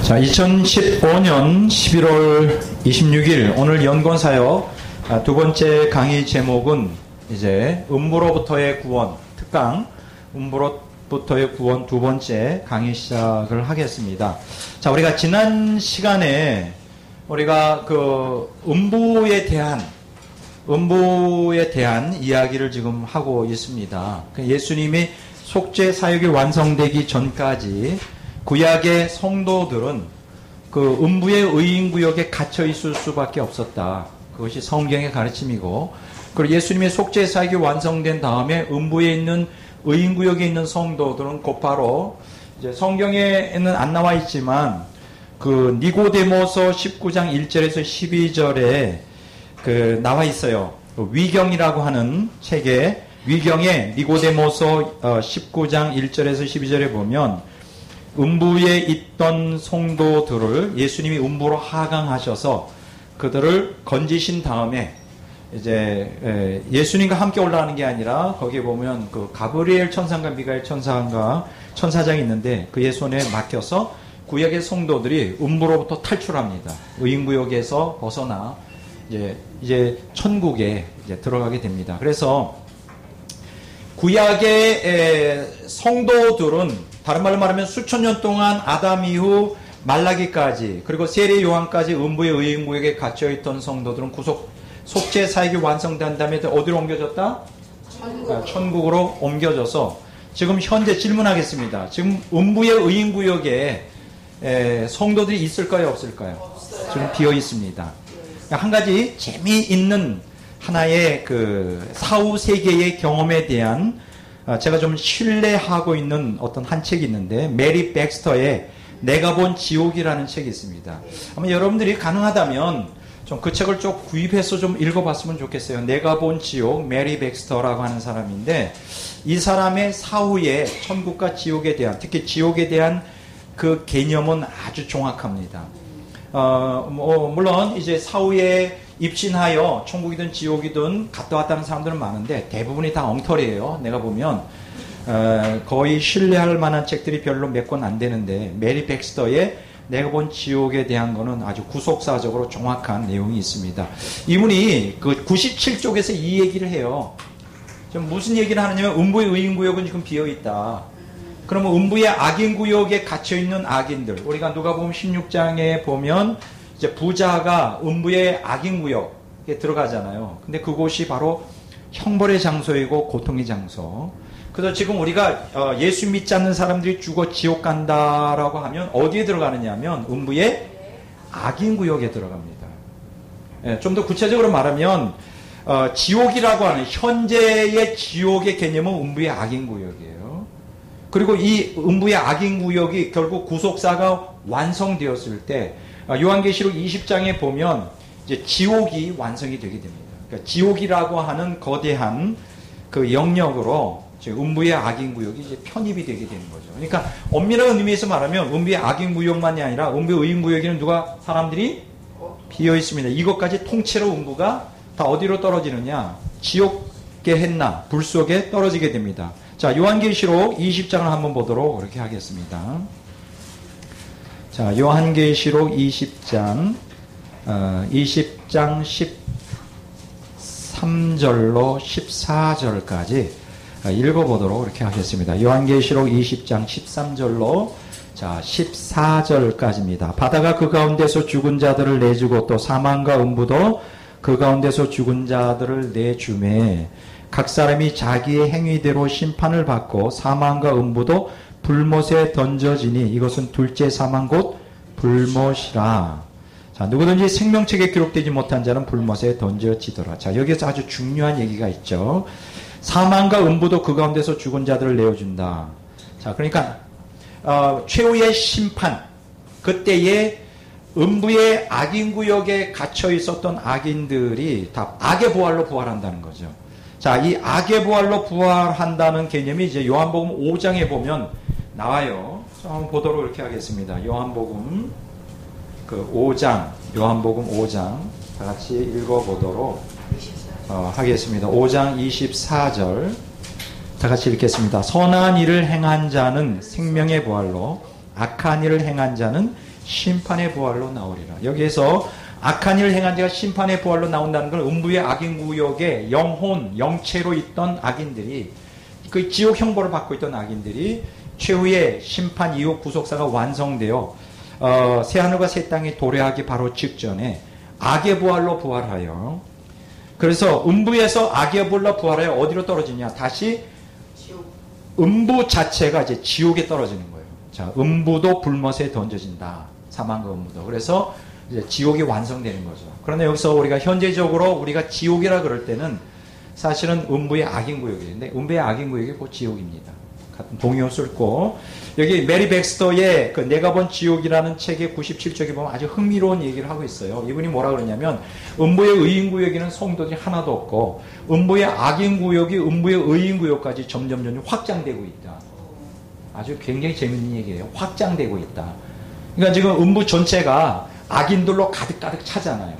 자, 2015년 11월 26일 오늘 연권사역 두 번째 강의 제목은 이제 음부로부터의 구원 특강 음부로부터의 구원 두 번째 강의 시작을 하겠습니다. 자, 우리가 지난 시간에 우리가 그 음부에 대한 이야기를 지금 하고 있습니다. 예수님이 속죄 사역이 완성되기 전까지 구약의 성도들은 그 음부의 의인구역에 갇혀 있을 수밖에 없었다. 그것이 성경의 가르침이고, 그리고 예수님의 속죄 사역이 완성된 다음에 음부에 있는 의인구역에 있는 성도들은 곧바로 이제 성경에는 안 나와 있지만 그 니고데모서 19장 1절에서 12절에 그 나와 있어요. 위경이라고 하는 책에 위경에 니고데모서 19장 1절에서 12절에 보면 음부에 있던 성도들을 예수님이 음부로 하강하셔서 그들을 건지신 다음에 이제 예수님과 함께 올라가는 게 아니라 거기에 보면 그 가브리엘 천사인가 미가엘 천사장이 있는데 그의 손에 맡겨서 구약의 성도들이 음부로부터 탈출합니다. 의인구역에서 벗어나 이제 천국에 이제 들어가게 됩니다. 그래서 구약의 성도들은 다른 말로 말하면 수천 년 동안 아담 이후 말라기까지 그리고 세례 요한까지 음부의 의인구역에 갇혀있던 성도들은 속죄 사역이 완성된 다음에 어디로 옮겨졌다? 천국으로 옮겨져서 지금 현재 질문하겠습니다. 지금 음부의 의인구역에 성도들이 있을까요? 없을까요? 지금 비어 있습니다. 한 가지 재미있는 하나의 그 사후 세계의 경험에 대한 제가 좀 신뢰하고 있는 어떤 한 책이 있는데 메리 백스터의 내가 본 지옥이라는 책이 있습니다. 아마 여러분들이 가능하다면 좀 그 책을 좀 구입해서 좀 읽어봤으면 좋겠어요. 내가 본 지옥, 메리 백스터라고 하는 사람인데 이 사람의 사후에 천국과 지옥에 대한 특히 지옥에 대한 그 개념은 아주 정확합니다. 물론 이제 사후에 입신하여 천국이든 지옥이든 갔다 왔다는 사람들은 많은데 대부분이 다 엉터리예요. 내가 보면 거의 신뢰할 만한 책들이 별로 몇 권 안 되는데 메리 백스터의 내가 본 지옥에 대한 거는 아주 구속사적으로 정확한 내용이 있습니다. 이분이 그 97쪽에서 이 얘기를 해요. 지금 무슨 얘기를 하느냐면 음부의 의인구역은 지금 비어있다. 그러면 음부의 악인구역에 갇혀있는 악인들, 우리가 누가복음 16장에 보면 이제 부자가 음부의 악인구역에 들어가잖아요. 근데 그곳이 바로 형벌의 장소이고 고통의 장소. 그래서 지금 우리가 예수 믿지 않는 사람들이 죽어 지옥 간다라고 하면 어디에 들어가느냐 하면 음부의 악인구역에 들어갑니다. 좀 더 구체적으로 말하면 지옥이라고 하는 현재의 지옥의 개념은 음부의 악인구역이에요. 그리고 이 음부의 악인구역이 결국 구속사가 완성되었을 때 요한계시록 20장에 보면 이제 지옥이 완성이 되게 됩니다. 그러니까 지옥이라고 하는 거대한 그 영역으로 음부의 악인구역이 이제 편입이 되게 되는 거죠. 그러니까 엄밀한 의미에서 말하면 음부의 악인구역만이 아니라 음부의 의인구역에는 사람들이 비어 있습니다. 이것까지 통째로 음부가 다 어디로 떨어지느냐? 지옥계 했나 불 속에 떨어지게 됩니다. 자, 요한계시록 20장을 한번 보도록 그렇게 하겠습니다. 자, 요한계시록 20장 13절로 14절까지 읽어보도록 그렇게 하겠습니다. 요한계시록 20장 13절로 자 14절까지입니다. 바다가 그 가운데서 죽은 자들을 내주고 또 사망과 음부도 그 가운데서 죽은 자들을 내주매 각 사람이 자기의 행위대로 심판을 받고 사망과 음부도 불못에 던져지니 이것은 둘째 사망 곧 불못이라. 자, 누구든지 생명책에 기록되지 못한 자는 불못에 던져지더라. 자, 여기서 아주 중요한 얘기가 있죠. 사망과 음부도 그 가운데서 죽은 자들을 내어준다. 자, 그러니까 최후의 심판, 그때에 음부의 악인구역에 갇혀 있었던 악인들이 다 악의 부활로 부활한다는 거죠. 자, 이 악의 부활로 부활한다는 개념이 이제 요한복음 5장에 보면 나와요. 한번 보도록 이렇게 하겠습니다. 요한복음 5장 다 같이 읽어보도록 하겠습니다. 5장 24절 다 같이 읽겠습니다. 선한 일을 행한 자는 생명의 부활로 악한 일을 행한 자는 심판의 부활로 나오리라. 여기에서 악한 일을 행한 자가 심판의 부활로 나온다는 건 음부의 악인구역에 영혼, 영체로 있던 악인들이, 그 지옥 형벌을 받고 있던 악인들이 최후의 심판 이후 구속사가 완성되어 새하늘과 새 땅이 도래하기 바로 직전에 악의 부활로 부활하여, 그래서 음부에서 악의 부활로 부활하여 어디로 떨어지냐? 다시 음부 자체가 이제 지옥에 떨어지는 거예요. 자, 음부도 불못에 던져진다. 사망과 음부도. 그래서 이제 지옥이 완성되는 거죠. 그런데 여기서 우리가 현재적으로 우리가 지옥이라 그럴 때는 사실은 음부의 악인 구역인데, 음부의 악인 구역이 곧 지옥입니다. 같은 동의어 쓸고, 여기 메리 백스터의 그 내가 본 지옥이라는 책의 97쪽에 보면 아주 흥미로운 얘기를 하고 있어요. 이분이 뭐라 그러냐면, 음부의 의인 구역에는 성도들이 하나도 없고, 음부의 악인 구역이 음부의 의인 구역까지 점점 확장되고 있다. 아주 굉장히 재밌는 얘기예요. 확장되고 있다. 그러니까 지금 음부 전체가 악인들로 가득가득 차잖아요.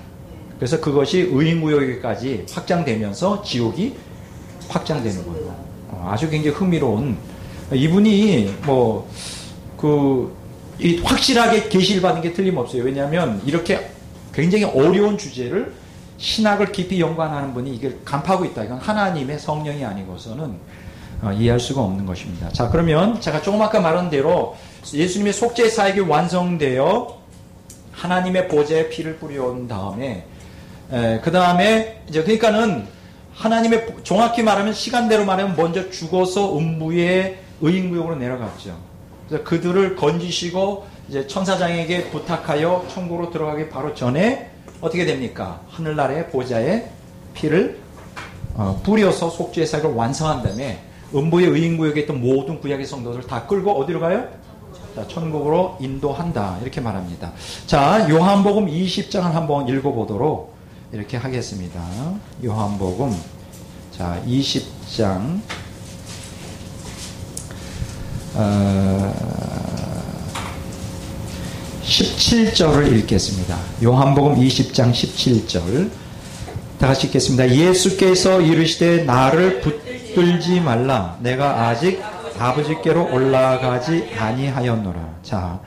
그래서 그것이 의인 구역까지 확장되면서 지옥이 확장되는 거예요. 아주 굉장히 흥미로운, 이분이 이 확실하게 계시를 받은 게 틀림없어요. 왜냐하면 이렇게 굉장히 어려운 주제를 신학을 깊이 연구하는 분이 이걸 간파하고 있다. 이건 하나님의 성령이 아니고서는 이해할 수가 없는 것입니다. 자, 그러면 제가 조금 아까 말한 대로 예수님의 속죄 사역이 완성되어 하나님의 보좌에 피를 뿌려온 다음에, 그 다음에 이제 그러니까는 하나님의, 정확히 말하면 시간대로 말하면 먼저 죽어서 음부의 의인구역으로 내려갔죠. 그래서 그들을 건지시고 이제 천사장에게 부탁하여 천국으로 들어가기 바로 전에 어떻게 됩니까? 하늘나라의 보좌에 피를 뿌려서 속죄의 사역을 완성한 다음에 음부의 의인구역에 있던 모든 구약의 성도들을 다 끌고 어디로 가요? 자, 천국으로 인도한다. 이렇게 말합니다. 자, 요한복음 20장을 한번 읽어보도록 이렇게 하겠습니다. 요한복음, 자, 20장, 17절을 읽겠습니다. 요한복음 20장 17절. 다 같이 읽겠습니다. 예수께서 이르시되 나를 붙들지 말라. 내가 아직 아버지께로 올라가지 아니하였노라. 자,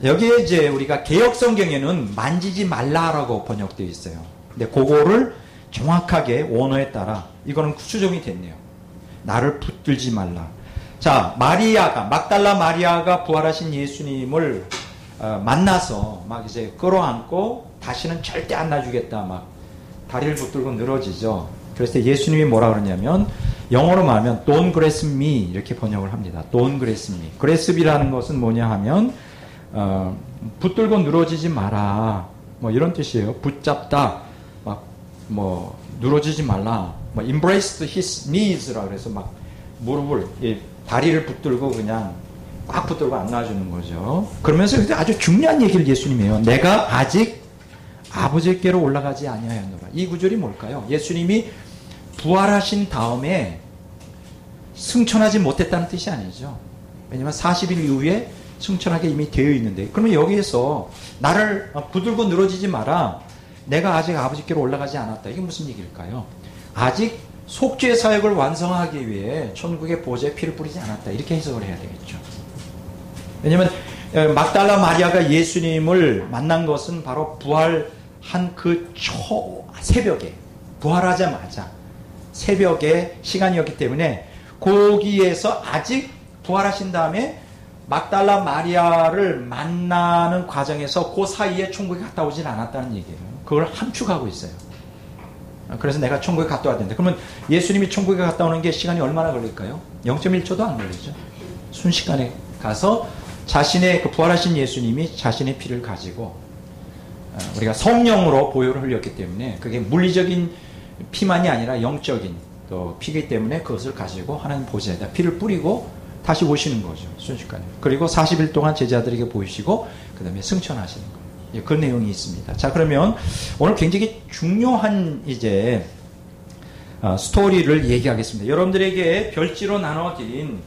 여기에 이제 우리가 개역 성경에는 만지지 말라라고 번역되어 있어요. 근데 그거를 정확하게 원어에 따라 이거는 수정이 됐네요. 나를 붙들지 말라. 자, 막달라 마리아가 부활하신 예수님을 만나서 막 이제 끌어안고 다시는 절대 안 놔주겠다 막 다리를 붙들고 늘어지죠. 그래서 예수님이 뭐라 그러냐면, 영어로 말하면 Don't grasp me 이렇게 번역을 합니다. Don't grasp me. grasp이라는 것은 뭐냐 하면 붙들고 늘어지지 마라. 뭐 이런 뜻이에요. 붙잡다. 막 뭐 늘어지지 말라. 뭐 embraced his knees라 그래서 막 무릎을 다리를 붙들고 그냥 꽉 붙들고 안 놔주는 거죠. 그러면서 아주 중요한 얘기를 예수님이 해요. 내가 아직 아버지께로 올라가지 아니하였노라. 이 구절이 뭘까요? 예수님이 부활하신 다음에 승천하지 못했다는 뜻이 아니죠. 왜냐하면 40일 이후에 승천하게 이미 되어 있는데, 그러면 여기에서 나를 붙들고 늘어지지 마라. 내가 아직 아버지께로 올라가지 않았다. 이게 무슨 얘기일까요? 아직 속죄 사역을 완성하기 위해 천국의 보좌에 피를 뿌리지 않았다. 이렇게 해석을 해야 되겠죠. 왜냐하면 막달라 마리아가 예수님을 만난 것은 바로 부활한 그 새벽에, 부활하자마자 새벽에 시간이었기 때문에 거기에서 아직 부활하신 다음에 막달라 마리아를 만나는 과정에서 그 사이에 천국에 갔다 오진 않았다는 얘기예요. 그걸 함축하고 있어요. 그래서 내가 천국에 갔다 와야 된다. 그러면 예수님이 천국에 갔다 오는 게 시간이 얼마나 걸릴까요? 0.1초도 안 걸리죠. 순식간에 가서 자신의 그 부활하신 예수님이 자신의 피를 가지고, 우리가 성령으로 보혈을 흘렸기 때문에 그게 물리적인 피만이 아니라 영적인 또 피기 때문에 그것을 가지고 하나님 보좌에다 피를 뿌리고 다시 오시는 거죠. 순식간에. 그리고 40일 동안 제자들에게 보이시고 그 다음에 승천하시는 거예요. 그 내용이 있습니다. 자, 그러면 오늘 굉장히 중요한 이제 스토리를 얘기하겠습니다. 여러분들에게 별지로 나눠드린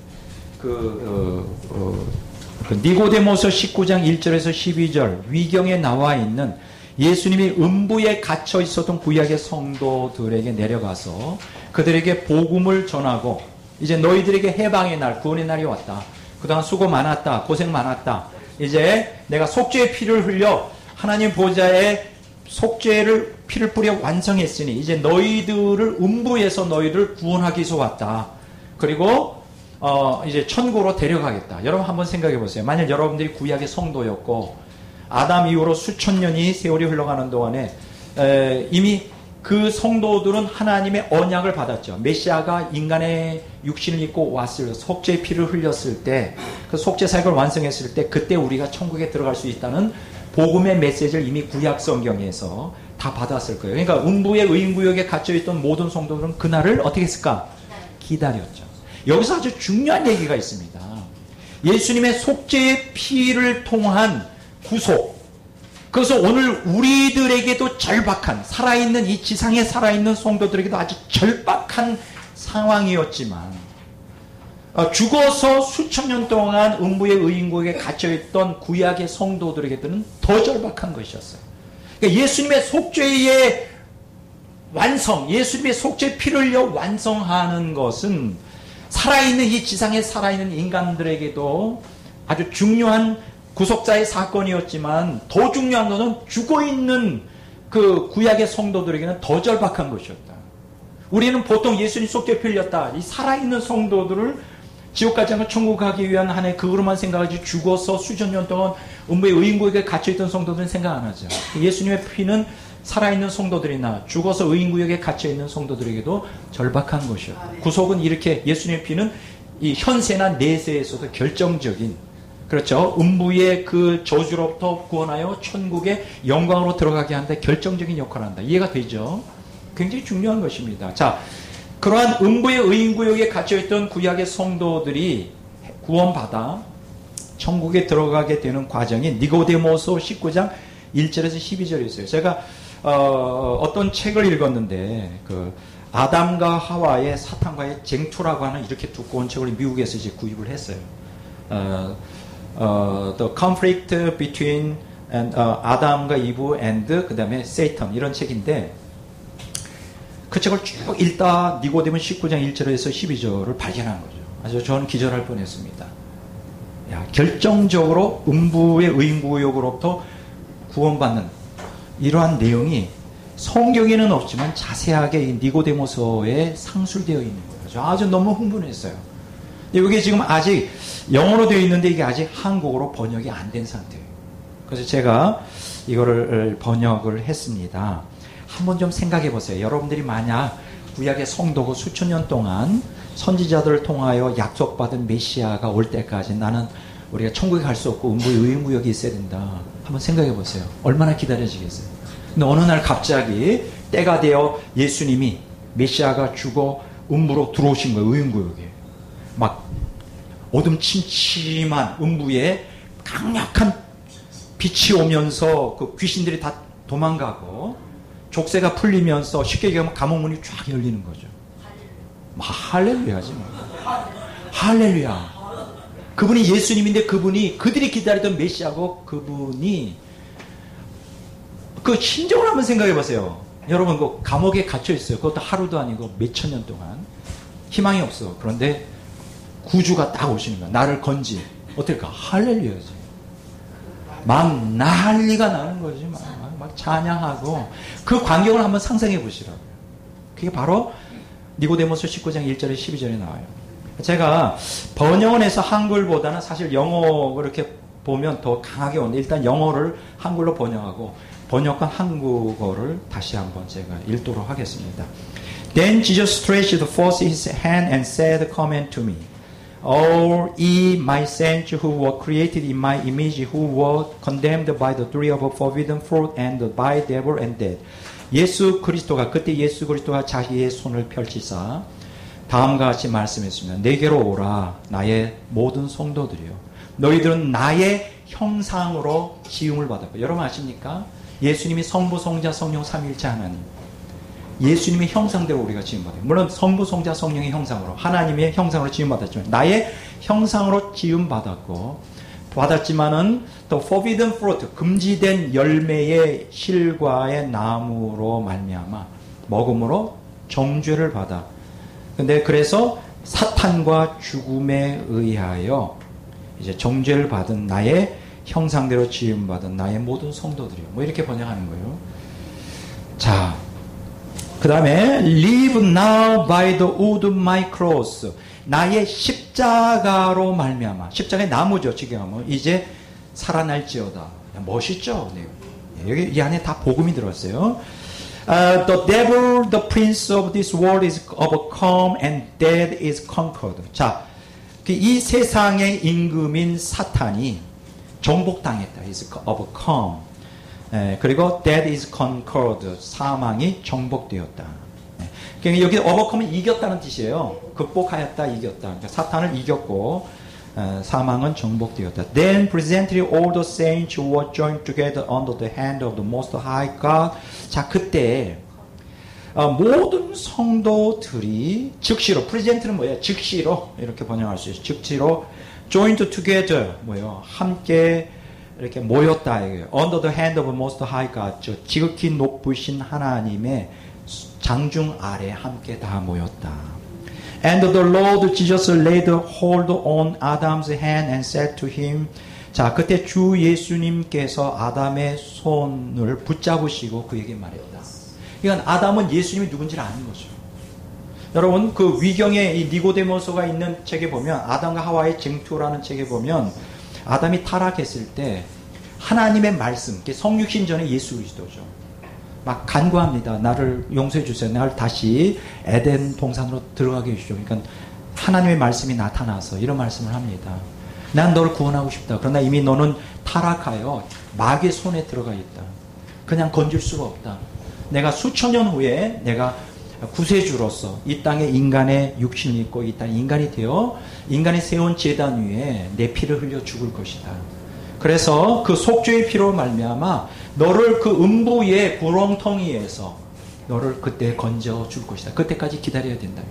니고데모서 19장 1절에서 12절 위경에 나와 있는 예수님이 음부에 갇혀 있었던 구약의 성도들에게 내려가서 그들에게 복음을 전하고, 이제 너희들에게 해방의 날, 구원의 날이 왔다. 그동안 수고 많았다. 고생 많았다. 이제 내가 속죄의 피를 흘려 하나님 보좌에 속죄를 피를 뿌려 완성했으니 이제 너희들을 음부에서 너희를 구원하기 위해서 왔다. 그리고 이제 천국으로 데려가겠다. 여러분 한번 생각해 보세요. 만약 여러분들이 구약의 성도였고 아담 이후로 수천 년이 세월이 흘러가는 동안에 이미 그 성도들은 하나님의 언약을 받았죠. 메시아가 인간의 육신을 입고 왔을 속죄의 피를 흘렸을 때 그 속죄 사역을 완성했을 때 그때 우리가 천국에 들어갈 수 있다는 복음의 메시지를 이미 구약 성경에서 다 받았을 거예요. 그러니까 음부의 의인구역에 갇혀있던 모든 성도들은 그날을 어떻게 했을까? 기다렸죠. 여기서 아주 중요한 얘기가 있습니다. 예수님의 속죄의 피를 통한 구속. 그래서 오늘 우리들에게도 절박한, 살아있는 이 지상에 살아있는 성도들에게도 아주 절박한 상황이었지만 죽어서 수천 년 동안 음부의 의인국에 갇혀있던 구약의 성도들에게는 더 절박한 것이었어요. 그러니까 예수님의 속죄의 완성, 예수님의 속죄 피를 흘려 완성하는 것은 살아있는 이 지상에 살아있는 인간들에게도 아주 중요한 구속자의 사건이었지만 더 중요한 것은 죽어있는 그 구약의 성도들에게는 더 절박한 것이었다. 우리는 보통 예수님 속죄 피 흘렸다. 이 살아있는 성도들을 지옥 가지 않고 천국 가기 위한 한해 그거로만 생각하지 죽어서 수천 년 동안 음부의 의인구역에 갇혀있던 성도들은 생각 안 하죠. 예수님의 피는 살아있는 성도들이나 죽어서 의인구역에 갇혀있는 성도들에게도 절박한 것이었다. 구속은 이렇게 예수님의 피는 이 현세나 내세에서도 결정적인, 그렇죠, 음부의 그 저주로부터 구원하여 천국의 영광으로 들어가게 하는데 결정적인 역할을 한다. 이해가 되죠? 굉장히 중요한 것입니다. 자, 그러한 음부의 의인구역에 갇혀있던 구약의 성도들이 구원받아 천국에 들어가게 되는 과정이 니고데모서 19장 1절에서 12절에 있어요. 제가 어떤 책을 읽었는데 그 아담과 하와의 사탄과의 쟁투라고 하는 이렇게 두꺼운 책을 미국에서 이제 구입을 했어요. The Conflict Between 아담과 이브 and 그 다음에 Satan 이런 책인데 그 책을 쭉 읽다 니고데모 19장 1절에서 12절을 발견한 거죠. 아주 저는 기절할 뻔했습니다. 야, 결정적으로 음부의 의인구역으로부터 구원받는 이러한 내용이 성경에는 없지만 자세하게 이 니고데모서에 상술되어 있는 거죠. 아주 너무 흥분했어요. 이게 지금 아직 영어로 되어 있는데 이게 아직 한국어로 번역이 안 된 상태예요. 그래서 제가 이거를 번역을 했습니다. 한번 좀 생각해 보세요. 여러분들이 만약 구약의 성도고 수천 년 동안 선지자들을 통하여 약속받은 메시아가 올 때까지 나는 우리가 천국에 갈 수 없고 음부의 의인구역이 있어야 된다. 한번 생각해 보세요. 얼마나 기다려지겠어요. 근데 어느 날 갑자기 때가 되어 예수님이 메시아가 죽어 음부로 들어오신 거예요. 의인구역에. 막 어둠 침침한 음부에 강력한 빛이 오면서 그 귀신들이 다 도망가고 족쇄가 풀리면서 쉽게 얘기하면 감옥문이 쫙 열리는 거죠. 할렐루야지 뭐. 할렐루야. 그분이 예수님인데 그들이 기다리던 메시아고 그분이 그 심정을 한번 생각해 보세요. 여러분 그 감옥에 갇혀 있어요. 그것도 하루도 아니고 몇천 년 동안 희망이 없어. 그런데 구주가 딱 오시는 거야. 나를 건지. 어떨까? 할렐루야지. 막 난리가 나는 거지. 막 찬양하고 그 광경을 한번 상상해 보시라고요. 그게 바로 니고데모서 19장 1절에 12절에 나와요. 제가 번역을 해서 한글보다는 사실 영어 그렇게 보면 더 강하게 오는데 일단 영어를 한글로 번역하고 번역한 한국어를 다시 한번 제가 읽도록 하겠습니다. Then Jesus stretched forth his hand and said, Come unto me. All ye my saints who were created in my image, who were condemned by the tree of forbidden fruit and by devil and death. 예수 그리스도가 그때 예수 그리스도가 자기의 손을 펼치사 다음과 같이 말씀했습니다. 내게로 오라 나의 모든 성도들이요. 너희들은 나의 형상으로 지음을 받았고 여러분 아십니까? 예수님이 성부 성자 성령 삼위일체 하나님. 예수님의 형상대로 우리가 지음받아요. 물론 성부, 성자, 성령의 형상으로 하나님의 형상으로 지음받았지만 나의 형상으로 지음받았고 받았지만은 또 forbidden fruit 금지된 열매의 실과의 나무로 말미암아 먹음으로 정죄를 받아. 근데 그래서 사탄과 죽음에 의하여 이제 정죄를 받은 나의 형상대로 지음받은 나의 모든 성도들이요. 뭐 이렇게 번역하는 거예요. 자, 그 다음에 live now by the wood of my cross. 나의 십자가로 말미암아. 십자가의 나무죠. 지금 하면 이제 살아날지어다. 멋있죠? 네. 여기 이 안에 다 복음이 들었어요. The devil, the prince of this world is overcome and death is conquered. 자, 이 세상의 임금인 사탄이 정복당했다. is overcome. 그리고 death is conquered. 사망이 정복되었다. 그러니까 여기 overcome은 이겼다는 뜻이에요. 극복하였다, 이겼다. 그러니까 사탄을 이겼고 사망은 정복되었다. Then presently all the saints were joined together under the hand of the Most High God. 자, 그때 모든 성도들이 즉시로, present는 뭐예요? 즉시로 이렇게 번역할 수 있어요. 즉시로 joined together 뭐예요? 함께 이렇게 모였다 이거예요. Under the hand of the Most High God. 지극히 높으신 하나님의 장중 아래 함께 다 모였다. And the Lord Jesus laid hold on Adam's hand and said to him. 자, 그때 주 예수님께서 아담의 손을 붙잡으시고 그에게 말했다. 그러니까 아담은 예수님이 누군지를 아는 거죠. 여러분, 그 위경에 이 니고데모서가 있는 책에 보면 아담과 하와의 쟁투라는 책에 보면 아담이 타락했을 때 하나님의 말씀, 성육신 전에 예수 그리스도죠. 막 간구합니다. 나를 용서해 주세요. 나를 다시 에덴 동산으로 들어가게 해주죠. 그러니까 하나님의 말씀이 나타나서 이런 말씀을 합니다. 난 너를 구원하고 싶다. 그러나 이미 너는 타락하여 마귀의 손에 들어가 있다. 그냥 건질 수가 없다. 내가 수천 년 후에 내가 구세주로서 이 땅에 인간의 육신을 입고 이 땅에 인간이 되어 인간이 세운 제단 위에 내 피를 흘려 죽을 것이다. 그래서 그 속죄의 피로 말미암아 너를 그 음부의 구렁텅이에서 너를 그때 건져 줄 것이다. 그때까지 기다려야 된다.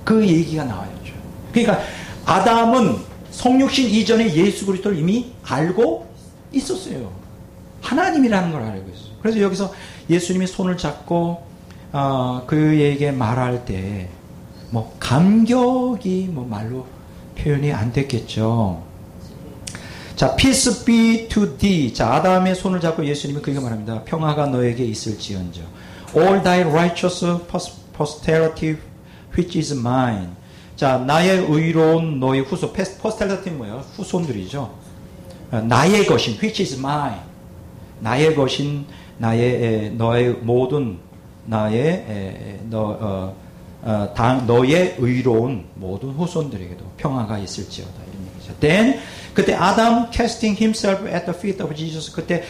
그 얘기가 나와야죠. 그러니까 아담은 성육신 이전에 예수 그리스도를 이미 알고 있었어요. 하나님이라는 걸 알고 있어요. 그래서 여기서 예수님이 손을 잡고 그에게 말할 때 뭐 감격이 뭐 말로 표현이 안 됐겠죠. 자, peace be to thee. 자, 아담의 손을 잡고 예수님이 그에게 말합니다. 평화가 너에게 있을지언정. All thy righteous posterity which is mine. 자, 나의 의로운 너의 후손. posterity는 뭐예요? 후손들이죠. 나의 것인 which is mine. 나의 것인 너의 모든 너의 의로운 모든 후손들에게도 평화가 있을지어다. 이런 얘기죠. Then 그때 아담 casting himself at the feet of Jesus. 그때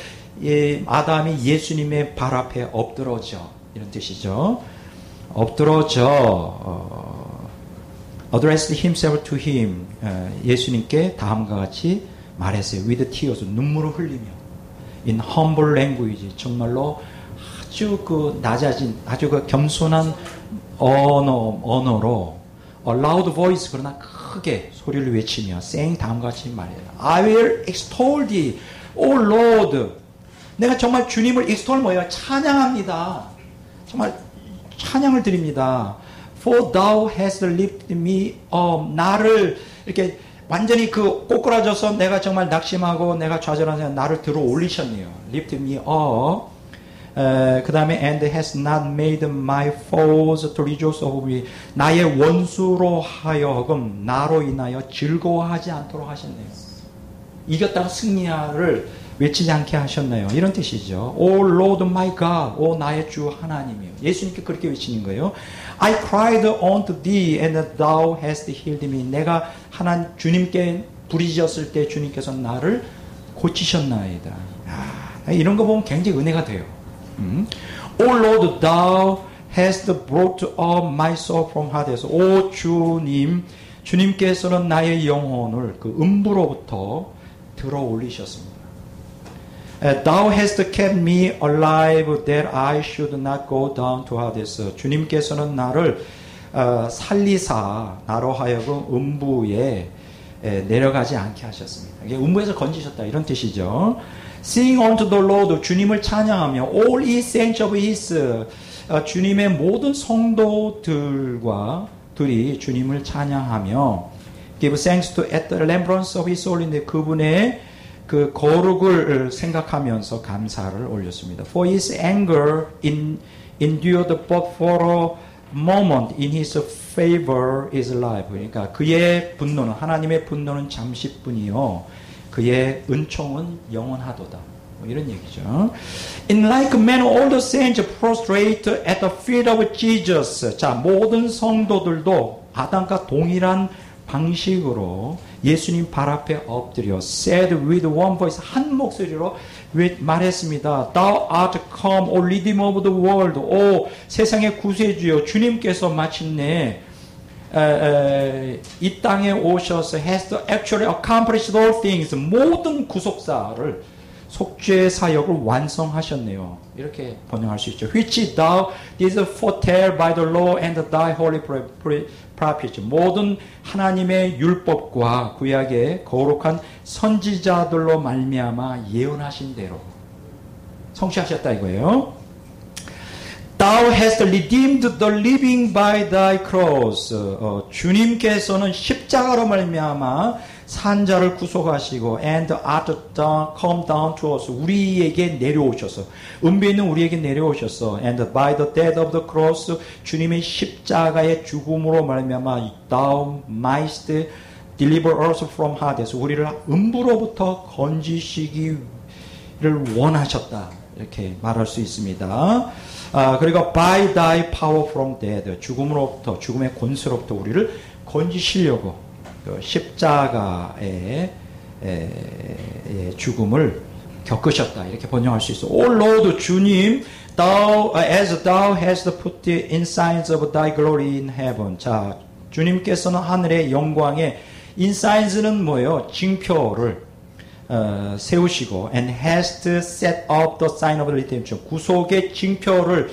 아담이 예수님의 발 앞에 엎드러져. 이런 뜻이죠. 엎드러져 addressed himself to him. 예수님께 다음과 같이 말했어요. with tears. 눈물을 흘리며 in humble language. 정말로 아주 그 낮아진 아주 그 겸손한 언어로 a loud voice. 그러나 크게 소리를 외치며 saying 다음과 같이 말해요. I will extol thee, O Lord. 내가 정말 주님을 extol 뭐예요? 찬양합니다. 정말 찬양을 드립니다. For thou hast lifted me up. 나를 이렇게 완전히 그 꼬꾸라져서 내가 정말 낙심하고 내가 좌절하는 나를 들어 올리셨네요. Lift me up. 그 다음에 and has not made my foes to rejoice over me. 나의 원수로 하여금 나로 인하여 즐거워하지 않도록 하셨네요. 이겼다고 승리를 외치지 않게 하셨나요? 이런 뜻이죠. O Lord my God. 오 나의 주 하나님이요. 예수님께 그렇게 외치는 거예요. I cried unto thee and thou hast healed me. 내가 주님께 부르짖었을 때 주님께서 나를 고치셨나이다. 이런 거 보면 굉장히 은혜가 돼요. O Lord, thou hast brought up my soul from Hades. 오 주님께서는 나의 영혼을 그 음부로부터 들어 올리셨습니다. Thou hast kept me alive that I should not go down to Hades. 주님께서는 나를 살리사 나로 하여금 음부에 내려가지 않게 하셨습니다. 이게 음부에서 건지셨다 이런 뜻이죠. Sing unto the Lord. 주님을 찬양하며 all ye saints of his. 주님의 모든 성도들과 둘이 주님을 찬양하며 give thanks to at the remembrance of his holiness. 그분의 그 거룩을 생각하면서 감사를 올렸습니다. For his anger endured but for a moment, in his favor is life. 그러니까 그의 분노는, 하나님의 분노는 잠시뿐이요 그의 은총은 영원하도다. 뭐 이런 얘기죠. In like manner all the saints prostrate at the feet of Jesus. 자, 모든 성도들도 아담과 동일한 방식으로 예수님 발 앞에 엎드려 said with one voice, 한 목소리로 말했습니다. Thou art come, O Redeemer of the world. 오 세상의 구세주여, 주님께서 마침내 이 땅에 오셔서 has actually accomplished all things. 모든 구속사를, 속죄의 사역을 완성하셨네요. 이렇게 번역할 수 있죠. Which thou didst foretell by the law and thy holy prophets. 모든 하나님의 율법과 구약의 거룩한 선지자들로 말미암아 예언하신 대로 성취하셨다 이거예요. Thou hast redeemed the living by thy cross. 주님께서는 십자가로 말미암아 산자를 구속하시고 and art come down to us. 우리에게 내려오셔서, 은비에 있는 우리에게 내려오셔서 and by the death of the cross, 주님의 십자가의 죽음으로 말미암아 thou mightst deliver us from Hades. 우리를 음부로부터 건지시기를 원하셨다. 이렇게 말할 수 있습니다. 그리고 by thy power from death, 죽음으로부터, 죽음의 권세로부터 우리를 건지시려고 십자가의 죽음을 겪으셨다. 이렇게 번역할 수 있어. O Lord, 주님, as thou hast put the ensigns of thy glory in heaven. 자, 주님께서는 하늘의 영광에, ensigns는 뭐예요? 징표를 세우시고 and hast set up the sign of redemption. 구속의 징표를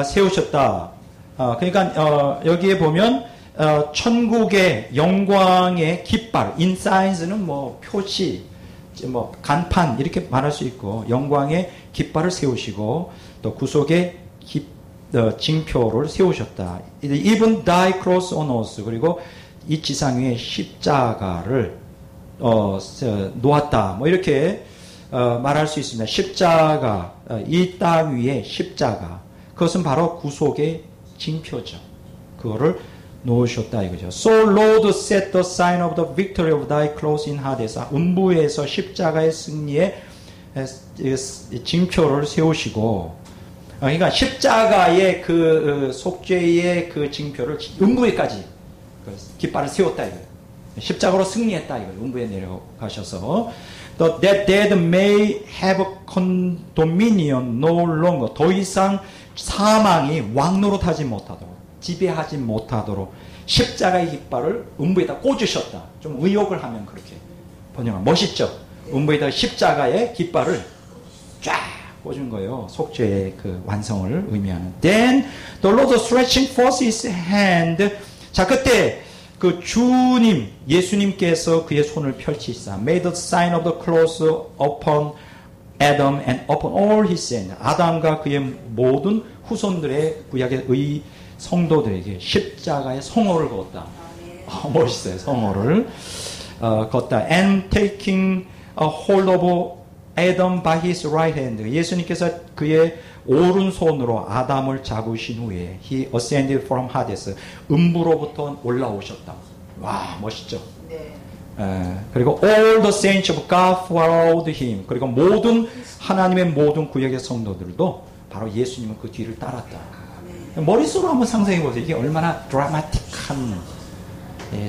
세우셨다. 그러니까 여기에 보면 천국의 영광의 깃발, 인사인스는 뭐 표시, 뭐 간판 이렇게 말할 수 있고, 영광의 깃발을 세우시고 또 구속의 징표를 세우셨다. Even thy cross on us. 그리고 이 지상 위에 십자가를 놓았다. 뭐 이렇게 말할 수 있습니다. 십자가, 이 땅 위에 십자가, 그것은 바로 구속의 징표죠. 그거를 놓으셨다 이거죠. So Lord set the sign of the victory of thy cross in Hades. 음부에서 십자가의 승리의 징표를 세우시고, 그러니까 십자가의 그 속죄의 그 징표를 음부에까지 깃발을 세웠다 이거예요. 십자가로 승리했다 이거예요. 음부에 내려가셔서 that dead may have dominion no longer. 더 이상 사망이 왕노릇하지 못하도록, 지배하지 못하도록 십자가의 깃발을 음부에다 꽂으셨다. 좀 의욕을 하면 그렇게 번역하면 멋있죠. 음부에다 십자가의 깃발을 쫙 꽂은 거예요. 속죄의 그 완성을 의미하는. Then the Lord stretching forth his hand. 자, 그때 그 주님, 예수님께서 그의 손을 펼치시사 made the sign of the cross upon Adam and upon all his sons. 아담과 그의 모든 후손들의 구약의 성도들에게 십자가의 성호를 그었다. 멋있어요. 성호를 걷다. And taking a hold of Adam by his right hand. 예수님께서 그의 오른손으로 아담을 잡으신 후에 he ascended from Hades. 음부로부터 올라오셨다. 와, 멋있죠. 네. 그리고 all the saints of God followed him. 그리고 모든 하나님의 모든 구약의 성도들도 바로 예수님은 그 뒤를 따랐다. 네. 머릿속으로 한번 상상해 보세요. 이게 얼마나 드라마틱한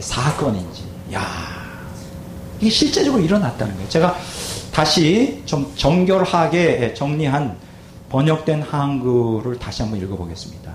사건인지. 야, 이게 실제적으로 일어났다는 거예요. 제가 다시 좀 정결하게 정리한 번역된 한글을 다시 한번 읽어보겠습니다.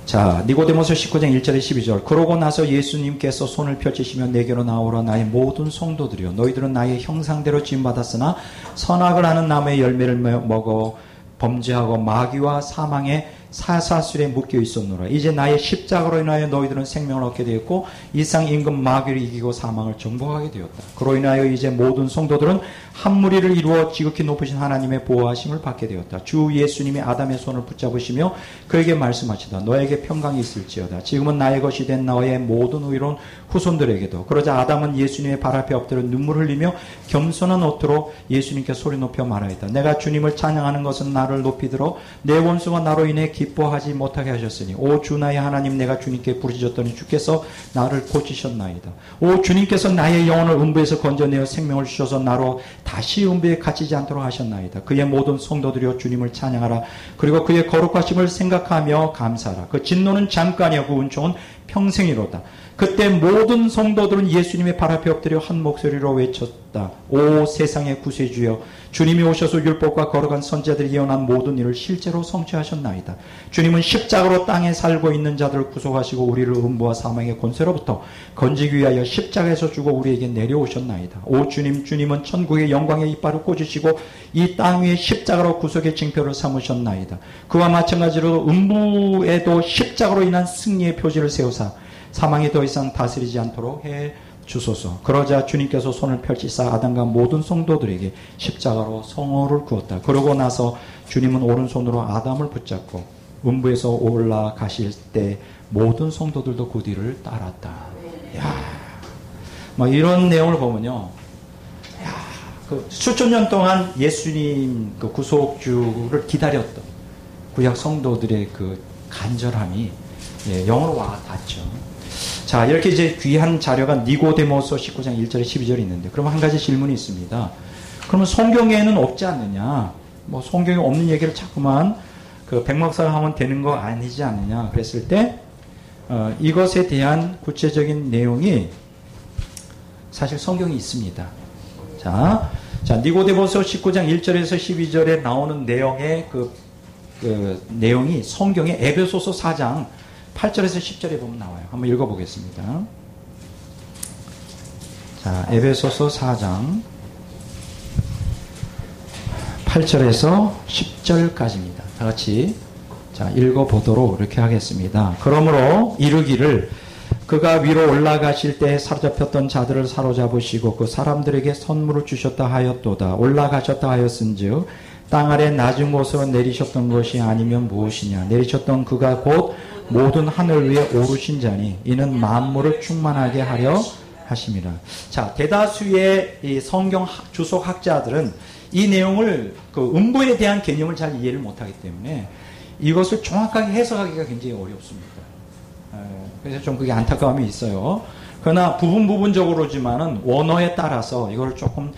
자, 니고데모서 19장 1절에 12절. 그러고 나서 예수님께서 손을 펼치시며 내게로 나오라. 나의 모든 성도들이여, 너희들은 나의 형상대로 지음받았으나 선악을 하는 나무의 열매를 먹어 범죄하고 마귀와 사망의 사사슬에 묶여 있었노라. 이제 나의 십자가로 인하여 너희들은 생명을 얻게 되었고 이상 임금 마귀를 이기고 사망을 정복하게 되었다. 그로 인하여 이제 모든 성도들은 한 무리를 이루어 지극히 높으신 하나님의 보호하심을 받게 되었다. 주 예수님이 아담의 손을 붙잡으시며 그에게 말씀하시다. 너에게 평강이 있을지어다. 지금은 나의 것이 된 너의 모든 의로운 후손들에게도. 그러자 아담은 예수님의 발 앞에 엎드려 눈물 흘리며 겸손한 어투로 예수님께 소리 높여 말하였다. 내가 주님을 찬양하는 것은 나를 높이 들어 내 원수가 나로 인해 기뻐하지 못하게 하셨으니 오 주 나의 하나님, 내가 주님께 부르짖었더니 주께서 나를 고치셨나이다. 오 주님께서 나의 영혼을 음부에서 건져내어 생명을 주셔서 나로 다시 음부에 갇히지 않도록 하셨나이다. 그의 모든 성도들이여 주님을 찬양하라. 그리고 그의 거룩하심을 생각하며 감사하라. 그 진노는 잠깐이요 그 은총은 평생이로다. 그때 모든 성도들은 예수님의 발 앞에 엎드려 한 목소리로 외쳤다. 오 세상의 구세주여, 주님이 오셔서 율법과 거룩한 선지자들이 예언한 모든 일을 실제로 성취하셨나이다. 주님은 십자가로 땅에 살고 있는 자들을 구속하시고 우리를 음부와 사망의 권세로부터 건지기 위하여 십자가에서 죽어 우리에게 내려오셨나이다. 오 주님, 주님은 천국의 영광의 이빨을 꽂으시고 이 땅 위에 십자가로 구속의 징표를 삼으셨나이다. 그와 마찬가지로 음부에도 십자가로 인한 승리의 표지를 세우사 사망이 더 이상 다스리지 않도록 해 주소서. 그러자 주님께서 손을 펼치사 아담과 모든 성도들에게 십자가로 성호를 구었다. 그러고 나서 주님은 오른손으로 아담을 붙잡고 음부에서 올라가실 때 모든 성도들도 그 뒤를 따랐다. 야, 뭐 이런 내용을 보면요, 야, 그 수천 년 동안 예수님 그 구속주를 기다렸던 구약 성도들의 그 간절함이 영으로 와 닿죠. 자, 이렇게 이제 귀한 자료가 니고데모서 19장 1절에 12절이 있는데, 그럼 한 가지 질문이 있습니다. 그러면 성경에는 없지 않느냐? 뭐 성경에 없는 얘기를 자꾸만 그 백목사가 하면 되는 거 아니지 않느냐? 그랬을 때 이것에 대한 구체적인 내용이 사실 성경이 있습니다. 자, 니고데모서 19장 1절에서 12절에 나오는 내용의 그 내용이 성경의 에베소서 4장 8절에서 10절에 보면 나와요. 한번 읽어보겠습니다. 자, 에베소서 4장 8절에서 10절까지입니다. 다 같이 자 읽어보도록 이렇게 하겠습니다. 그러므로 이르기를 그가 위로 올라가실 때 사로잡혔던 자들을 사로잡으시고 그 사람들에게 선물을 주셨다 하였도다. 올라가셨다 하였은즉 땅 아래 낮은 곳으로 내리셨던 것이 아니면 무엇이냐. 내리셨던 그가 곧 모든 하늘 위에 오르신 자니 이는 만물을 충만하게 하려 하심이라. 자, 대다수의 이 성경 주석학자들은 이 내용을 그 음부에 대한 개념을 잘 이해를 못하기 때문에 이것을 정확하게 해석하기가 굉장히 어렵습니다. 그래서 좀 그게 안타까움이 있어요. 그러나 부분적으로지만은 원어에 따라서 이걸 조금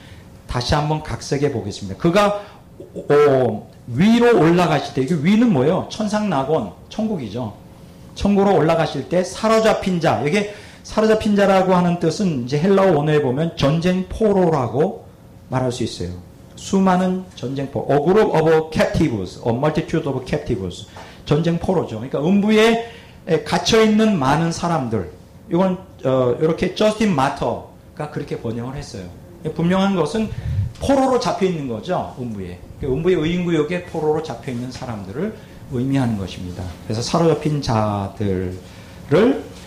다시 한번 각색해 보겠습니다. 그가 위로 올라가실 때, 이게 위는 뭐예요? 천상낙원, 천국이죠. 천국으로 올라가실 때 사로잡힌 자, 이게 사로잡힌 자라고 하는 뜻은 이제 헬라어 원어에 보면 전쟁 포로라고 말할 수 있어요. 수많은 전쟁 포로, a group of captives, a multitude of captives. 전쟁 포로죠. 그러니까 음부에 갇혀 있는 많은 사람들. 이건 이렇게 저스틴 마터가 그렇게 번역을 했어요. 분명한 것은 포로로 잡혀 있는 거죠. 음부에. 음부의 의인구역에 포로로 잡혀 있는 사람들을 의미하는 것입니다. 그래서 사로잡힌 자들을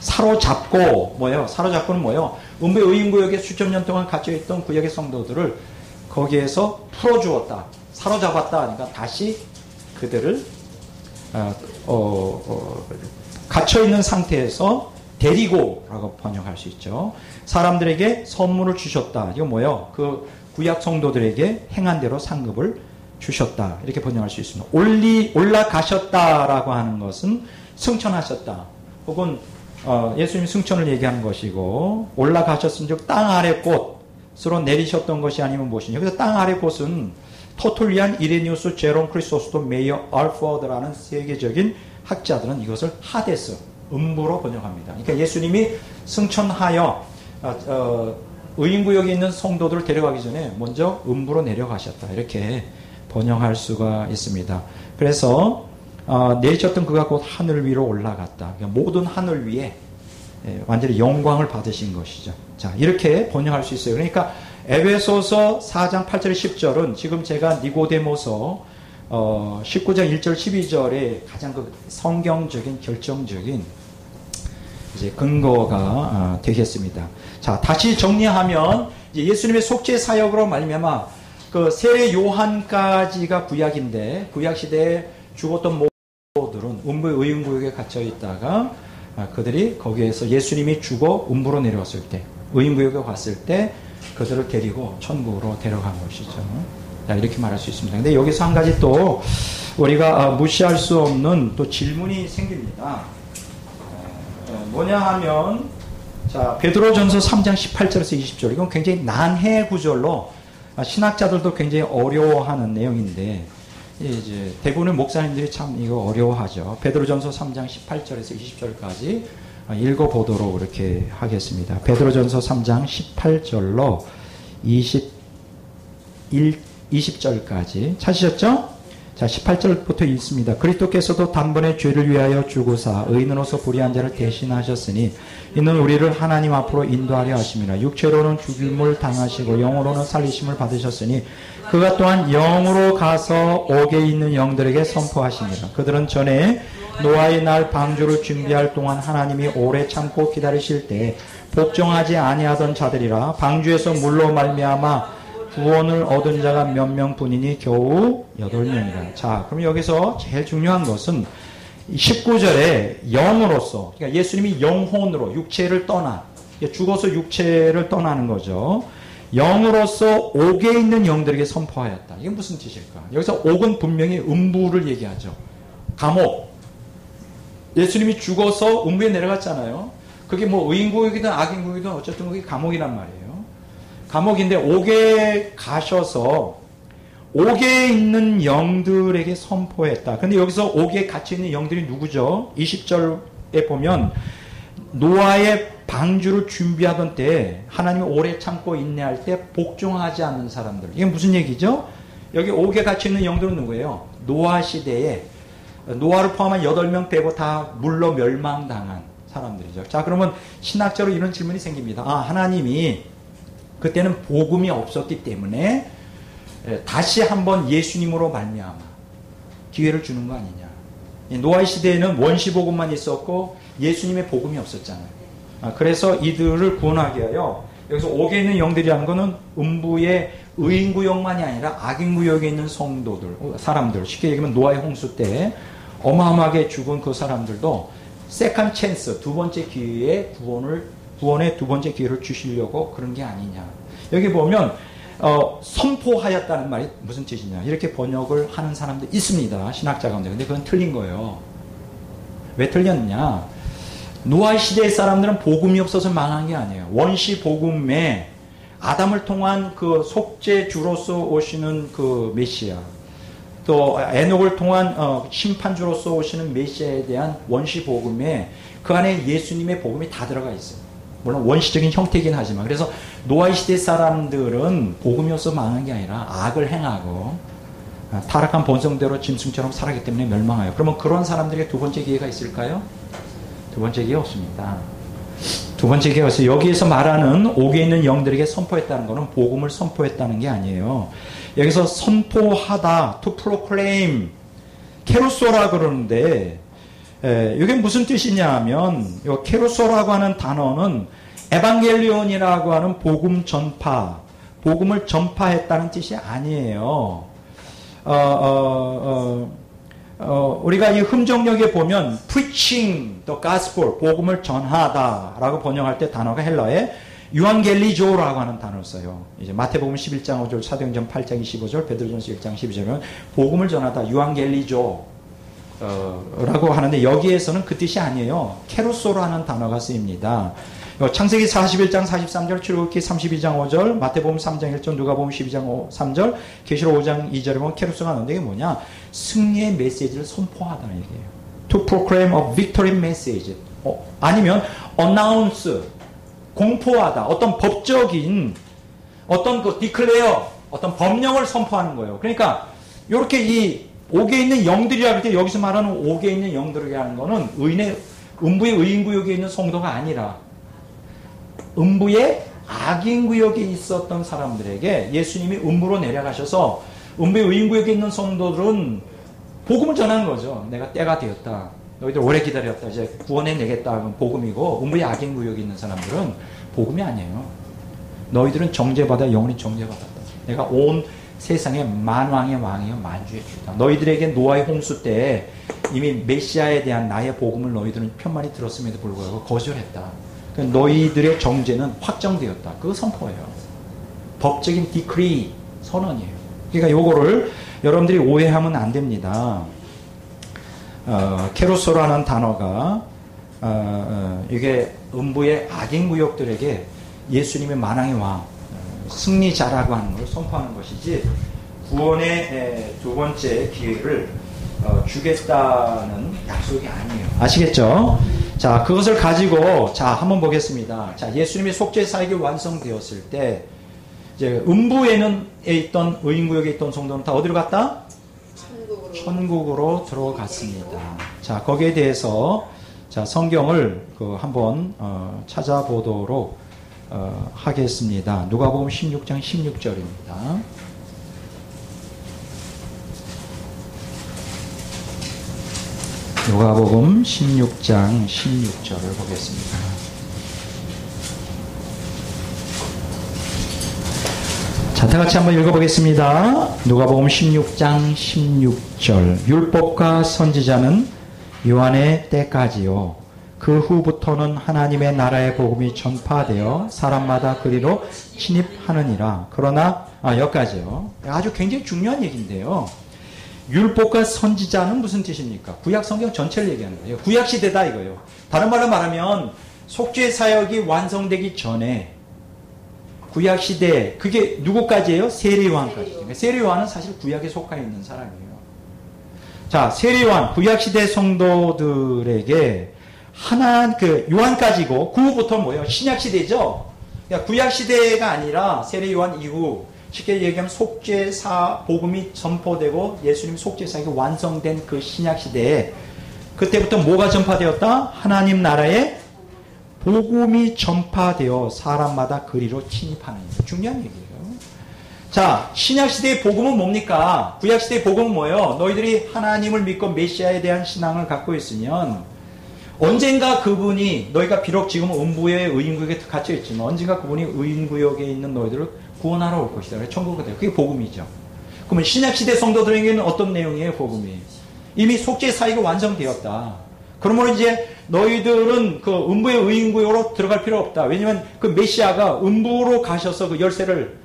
사로잡고 뭐예요? 사로잡고는 뭐예요? 음부의 의인구역에 수천 년 동안 갇혀있던 구약의 성도들을 거기에서 풀어주었다. 사로잡았다. 그러니까 다시 그들을 갇혀있는 상태에서 데리고라고 번역할 수 있죠. 사람들에게 선물을 주셨다. 이거 뭐예요? 그 구약 성도들에게 행한 대로 상급을 주셨다. 이렇게 번역할 수 있습니다. 올라가셨다라고 하는 것은 승천하셨다. 혹은 예수님이 승천을 얘기하는 것이고, 올라가셨은즉 땅 아래 곳으로 내리셨던 것이 아니면 무엇이냐. 그래서 땅 아래 곳은 토툴리안, 이레니우스, 제롬, 크리소스토, 메이어, 알포드라는 세계적인 학자들은 이것을 하데스, 음부로 번역합니다. 그러니까 예수님이 승천하여 의인구역에 있는 성도들을 데려가기 전에 먼저 음부로 내려가셨다. 이렇게 번역할 수가 있습니다. 그래서 내리셨던 그가 곧 하늘 위로 올라갔다. 그러니까 모든 하늘 위에 완전히 영광을 받으신 것이죠. 자, 이렇게 번역할 수 있어요. 그러니까 에베소서 4장 8절 10절은 지금 제가 니고데모서 19장 1절 12절에 가장 그 성경적인 결정적인 이제 근거가 되겠습니다. 자, 다시 정리하면 예수님의 속죄 사역으로 말미암아 그 세례 요한까지가 구약인데 구약 시대에 죽었던 모들은 음부의 의인구역에 갇혀 있다가 그들이 거기에서 예수님이 죽어 음부로 내려왔을 때 의인구역에 갔을 때 그들을 데리고 천국으로 데려간 것이죠. 자, 이렇게 말할 수 있습니다. 근데 여기서 한 가지 또 우리가 무시할 수 없는 또 질문이 생깁니다. 뭐냐 하면 자, 베드로전서 3장 18절에서 20절 이건 굉장히 난해 구절로 신학자들도 굉장히 어려워하는 내용인데 이제 대부분의 목사님들이 참 이거 어려워하죠. 베드로전서 3장 18절에서 20절까지 읽어보도록 그렇게 하겠습니다. 베드로전서 3장 18절로 20절까지 찾으셨죠? 자, 18절부터 읽습니다. 그리스도께서도 단번에 죄를 위하여 죽으사 의인으로서 불의한 자를 대신하셨으니 이는 우리를 하나님 앞으로 인도하려 하심이라. 육체로는 죽임을 당하시고 영으로는 살리심을 받으셨으니 그가 또한 영으로 가서 옥에 있는 영들에게 선포하시니라. 그들은 전에 노아의 날 방주를 준비할 동안 하나님이 오래 참고 기다리실 때 복종하지 아니하던 자들이라. 방주에서 물로 말미암아 구원을 얻은 자가 몇 명뿐이니 겨우 8명이라. 자, 그럼 여기서 제일 중요한 것은 19절에 영으로서, 그러니까 예수님이 영혼으로 육체를 떠나, 죽어서 육체를 떠나는 거죠. 영으로서 옥에 있는 영들에게 선포하였다. 이게 무슨 뜻일까? 여기서 옥은 분명히 음부를 얘기하죠. 감옥. 예수님이 죽어서 음부에 내려갔잖아요. 그게 뭐 의인구역이든 악인구역이든 어쨌든 그게 감옥이란 말이에요. 감옥인데 옥에 가셔서 옥에 있는 영들에게 선포했다. 근데 여기서 옥에 갇혀 있는 영들이 누구죠? 20절에 보면 노아의 방주를 준비하던 때 하나님이 오래 참고 인내할 때 복종하지 않는 사람들. 이게 무슨 얘기죠? 여기 옥에 갇혀 있는 영들은 누구예요? 노아 시대에 노아를 포함한 8명 빼고 다 물로 멸망당한 사람들이죠. 자, 그러면 신학적으로 이런 질문이 생깁니다. 아, 하나님이 그때는 복음이 없었기 때문에 다시 한번 예수님으로 말미암아 기회를 주는 거 아니냐. 노아의 시대에는 원시 복음만 있었고 예수님의 복음이 없었잖아요. 그래서 이들을 구원하기 위하여 여기서 옥에 있는 영들이라는 것은 음부의 의인구역만이 아니라 악인구역에 있는 성도들, 사람들, 쉽게 얘기하면 노아의 홍수 때 어마어마하게 죽은 그 사람들도 세컨 찬스, 두 번째 기회에 구원의 두 번째 기회를 주시려고 그런 게 아니냐. 여기 보면 선포하였다는 말이 무슨 뜻이냐. 이렇게 번역을 하는 사람도 있습니다. 신학자 가운데. 근데 그건 틀린 거예요. 왜 틀렸냐. 노아 시대의 사람들은 복음이 없어서 망한 게 아니에요. 원시 복음에 아담을 통한 그 속죄주로서 오시는 그 메시아, 또 에녹을 통한 심판주로서 오시는 메시아에 대한 원시 복음에 그 안에 예수님의 복음이 다 들어가 있어요. 물론 원시적인 형태이긴 하지만. 그래서 노아의 시대 사람들은 복음이 없어서 망한 게 아니라 악을 행하고 타락한 본성대로 짐승처럼 살았기 때문에 멸망해요. 그러면 그런 사람들에게 두 번째 기회가 있을까요? 두 번째 기회 없습니다. 두 번째 기회가 없어요. 여기에서 말하는 옥에 있는 영들에게 선포했다는 것은 복음을 선포했다는 게 아니에요. 여기서 선포하다, to proclaim, 케루소라 그러는데 이게 무슨 뜻이냐 하면 이 케루소라고 하는 단어는 에반겔리온이라고 하는 복음 전파, 복음을 전파했다는 뜻이 아니에요. 우리가 이 흠정역에 보면 preaching the gospel, 복음을 전하다라고 번역할 때 단어가 헬라에 유앙겔리조라고 하는 단어를 써요. 이제 마태복음 11장 5절, 사도행전 8장 25절, 베드로전서 1장 12절은 복음을 전하다, 유앙겔리조 라고 하는데 여기에서는 그 뜻이 아니에요. 케루소라는 단어가 쓰입니다. 창세기 41장 43절, 출애굽기 32장 5절, 마태복음 3장 1절, 누가복음 12장 3절, 계시록 5장 2절에 보면 케루소가 나오는데 이게 뭐냐? 승리의 메시지를 선포하다는 얘기예요. To proclaim a victory message. 아니면 announce, 공포하다. 어떤 법적인 어떤 그 declare, 어떤 법령을 선포하는 거예요. 그러니까 이렇게 이 옥에 있는 영들이라 할 때 여기서 말하는 옥에 있는 영들이라고 하는 거는 음부의 의인구역에 있는 성도가 아니라 음부의 악인구역에 있었던 사람들에게 예수님이 음부로 내려가셔서 음부의 의인구역에 있는 성도들은 복음을 전하는 거죠. 내가 때가 되었다. 너희들 오래 기다렸다. 이제 구원해 내겠다. 그건 복음이고, 음부의 악인구역에 있는 사람들은 복음이 아니에요. 너희들은 정죄받아 영원히 정죄받았다. 내가 온 세상의 만왕의 왕이요 만주의 주다. 너희들에게 노아의 홍수 때 이미 메시아에 대한 나의 복음을 너희들은 편만히 들었음에도 불구하고 거절했다. 그러니까 너희들의 정죄는 확정되었다. 그거 선포예요. 법적인 디크리 선언이에요. 그러니까 요거를 여러분들이 오해하면 안 됩니다. 케루소라는 단어가 이게 음부의 악인 구역들에게 예수님의 만왕의 왕, 승리자라고 하는 걸 선포하는 것이지, 구원의 두 번째 기회를 주겠다는 약속이 아니에요. 아시겠죠? 자, 그것을 가지고 자 한번 보겠습니다. 자, 예수님의 속죄 사역이 완성되었을 때 이제 음부에는 있던 의인구역에 있던 성도는 다 어디로 갔다? 천국으로 들어갔습니다. 자, 거기에 대해서 자 성경을 한번 찾아보도록 하겠습니다. 누가복음 16장 16절입니다. 누가복음 16장 16절을 보겠습니다. 자, 다 같이 한번 읽어보겠습니다. 누가복음 16장 16절. 율법과 선지자는 요한의 때까지요. 그 후부터는 하나님의 나라의 복음이 전파되어 사람마다 그리로 침입하느니라. 그러나 여기까지요. 아주 굉장히 중요한 얘기인데요. 율법과 선지자는 무슨 뜻입니까? 구약 성경 전체를 얘기하는 거예요. 구약 시대다 이거예요. 다른 말로 말하면 속죄 사역이 완성되기 전에 구약 시대, 그게 누구까지예요? 세례요한까지. 그러니까 세례요한은 사실 구약에 속해 있는 사람이에요. 자, 세례요한 구약 시대 성도들에게 요한까지고, 그 후부터 뭐예요? 신약 시대죠. 그러니까 구약 시대가 아니라 세례요한 이후, 쉽게 얘기하면 속죄사 복음이 전포되고 예수님 속죄사역이 완성된 그 신약 시대에 그때부터 뭐가 전파되었다? 하나님 나라의 복음이 전파되어 사람마다 그리로 침입하는 게 중요한 얘기예요. 자, 신약 시대의 복음은 뭡니까? 구약 시대의 복음은 뭐예요? 너희들이 하나님을 믿고 메시아에 대한 신앙을 갖고 있으면 언젠가 그분이, 너희가 비록 지금 음부의 의인구역에 갇혀 있지만 언젠가 그분이 의인구역에 있는 너희들을 구원하러 올 것이다. 그래서 천국에 돼요. 그게 복음이죠. 그러면 신약 시대 성도들에게는 어떤 내용이에요? 복음이 이미 속죄 사역이 완성되었다. 그러면 이제 너희들은 그 음부의 의인구역으로 들어갈 필요 없다. 왜냐하면 그 메시아가 음부로 가셔서 그 열쇠를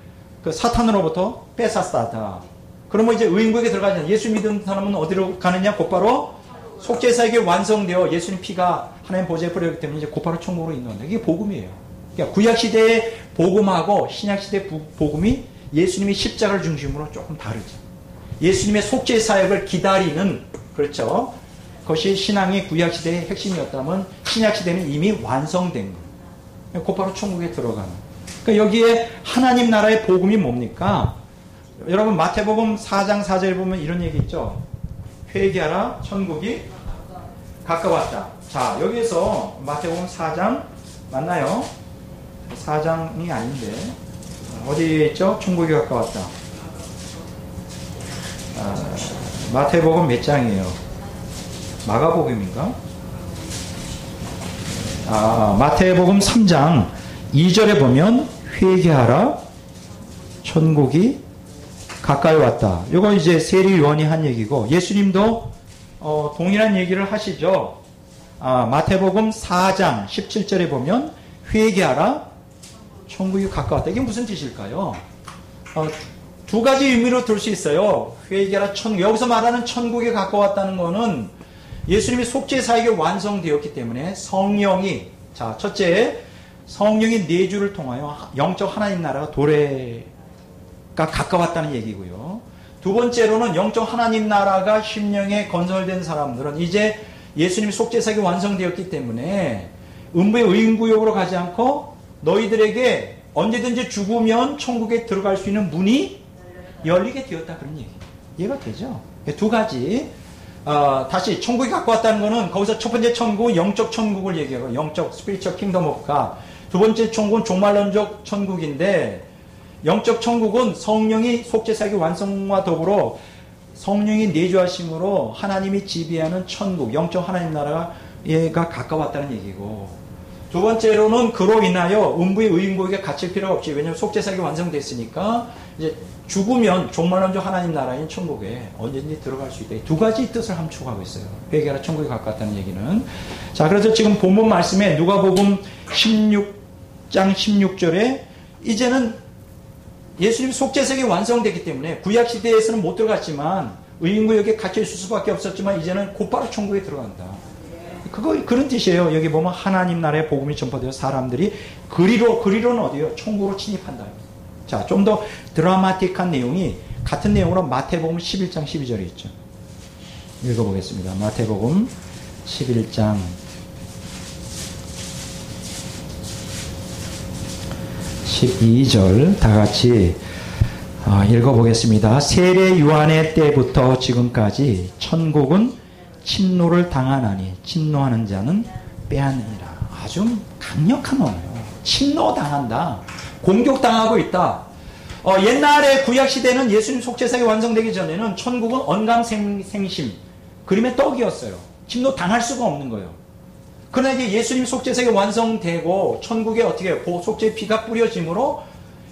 그 사탄으로부터 뺏었다. 그러면 이제 의인구역에 들어가지 않아. 예수 믿는 사람은 어디로 가느냐? 곧바로 속죄 사역이 완성되어 예수님 피가 하나님 보좌에 뿌려졌기 때문에 이제 곧바로 천국으로 인도한다. 이게 복음이에요. 그러니까 구약 시대의 복음하고 신약 시대 복음이 예수님의 십자가를 중심으로 조금 다르죠. 예수님의 속죄 사역을 기다리는, 그렇죠. 그것이 신앙의 구약 시대의 핵심이었다면 신약 시대는 이미 완성된 거예요. 곧바로 천국에 들어가는. 그러니까 여기에 하나님 나라의 복음이 뭡니까? 여러분 마태복음 4장 4절에 보면 이런 얘기 있죠. 회개하라, 천국이 가까웠다. 자, 여기에서 마태복음 4장 맞나요? 4장이 아닌데 어디에 있죠? 천국이 가까웠다. 마태복음 몇 장이에요? 마가복음인가? 마태복음 3장 2절에 보면 회개하라, 천국이 가까이 왔다. 이거 이제 세례요한이 한 얘기고 예수님도 동일한 얘기를 하시죠. 마태복음 4장 17절에 보면 회개하라, 천국이 가까웠다. 이게 무슨 뜻일까요? 두 가지 의미로 들 수 있어요. 회개하라, 천국. 여기서 말하는 천국에 가까웠다는 거는 예수님이 속죄 사역이 완성되었기 때문에 성령이, 자, 첫째, 성령이 내주를 통하여 영적 하나님 나라가 도래가 가까웠다는 얘기고요. 두 번째로는 영적 하나님 나라가 심령에 건설된 사람들은 이제 예수님이 속죄 사역이 완성되었기 때문에 음부의 의인구역으로 가지 않고 너희들에게 언제든지 죽으면 천국에 들어갈 수 있는 문이 열리게 되었다. 그런 얘기. 이해가 되죠? 두 가지. 다시 천국이 갖고 왔다는 거는 거기서 첫 번째 천국은 영적 천국을 얘기하고 영적 스피리처 킹덤 오브 갓. 두 번째 천국은 종말론적 천국인데 영적 천국은 성령이 속죄사기 완성과 더불어 성령이 내주하심으로 하나님이 지배하는 천국, 영적 하나님 나라가 가까웠다는 얘기고, 두 번째로는 그로 인하여 음부의 의인국에 갇힐 필요가 없지. 왜냐하면 속죄사기 완성됐으니까 이제 죽으면 종말론적 하나님 나라인 천국에 언제든지 들어갈 수 있다. 두 가지 뜻을 함축하고 있어요. 회개하라 천국에 가까웠다는 얘기는. 자, 그래서 지금 본문 말씀에 누가복음 16장 16절에 이제는 예수님 속죄사기 완성됐기 때문에 구약시대에서는 못 들어갔지만 의인구역에 갇혀 있을 수밖에 없었지만 이제는 곧바로 천국에 들어간다. 그런 뜻이에요. 여기 보면 하나님 나라의 복음이 전파되어 사람들이 그리로는 어디요? 천국으로 침입한다. 자, 좀 더 드라마틱한 내용이 같은 내용으로 마태복음 11장 12절에 있죠. 읽어보겠습니다. 마태복음 11장 12절 다 같이 읽어보겠습니다. 세례 요한의 때부터 지금까지 천국은 침노를 당하나니 침노하는 자는 빼앗느니라. 아주 강력한 언어예요. 침노당한다. 공격당하고 있다. 옛날에 구약시대는 예수님 속죄사기 완성되기 전에는 천국은 언감생심, 그림의 떡이었어요. 침노당할 수가 없는 거예요. 그러나 이제 예수님 속죄사기 완성되고 천국에 어떻게 해요? 속죄의 피가 뿌려짐으로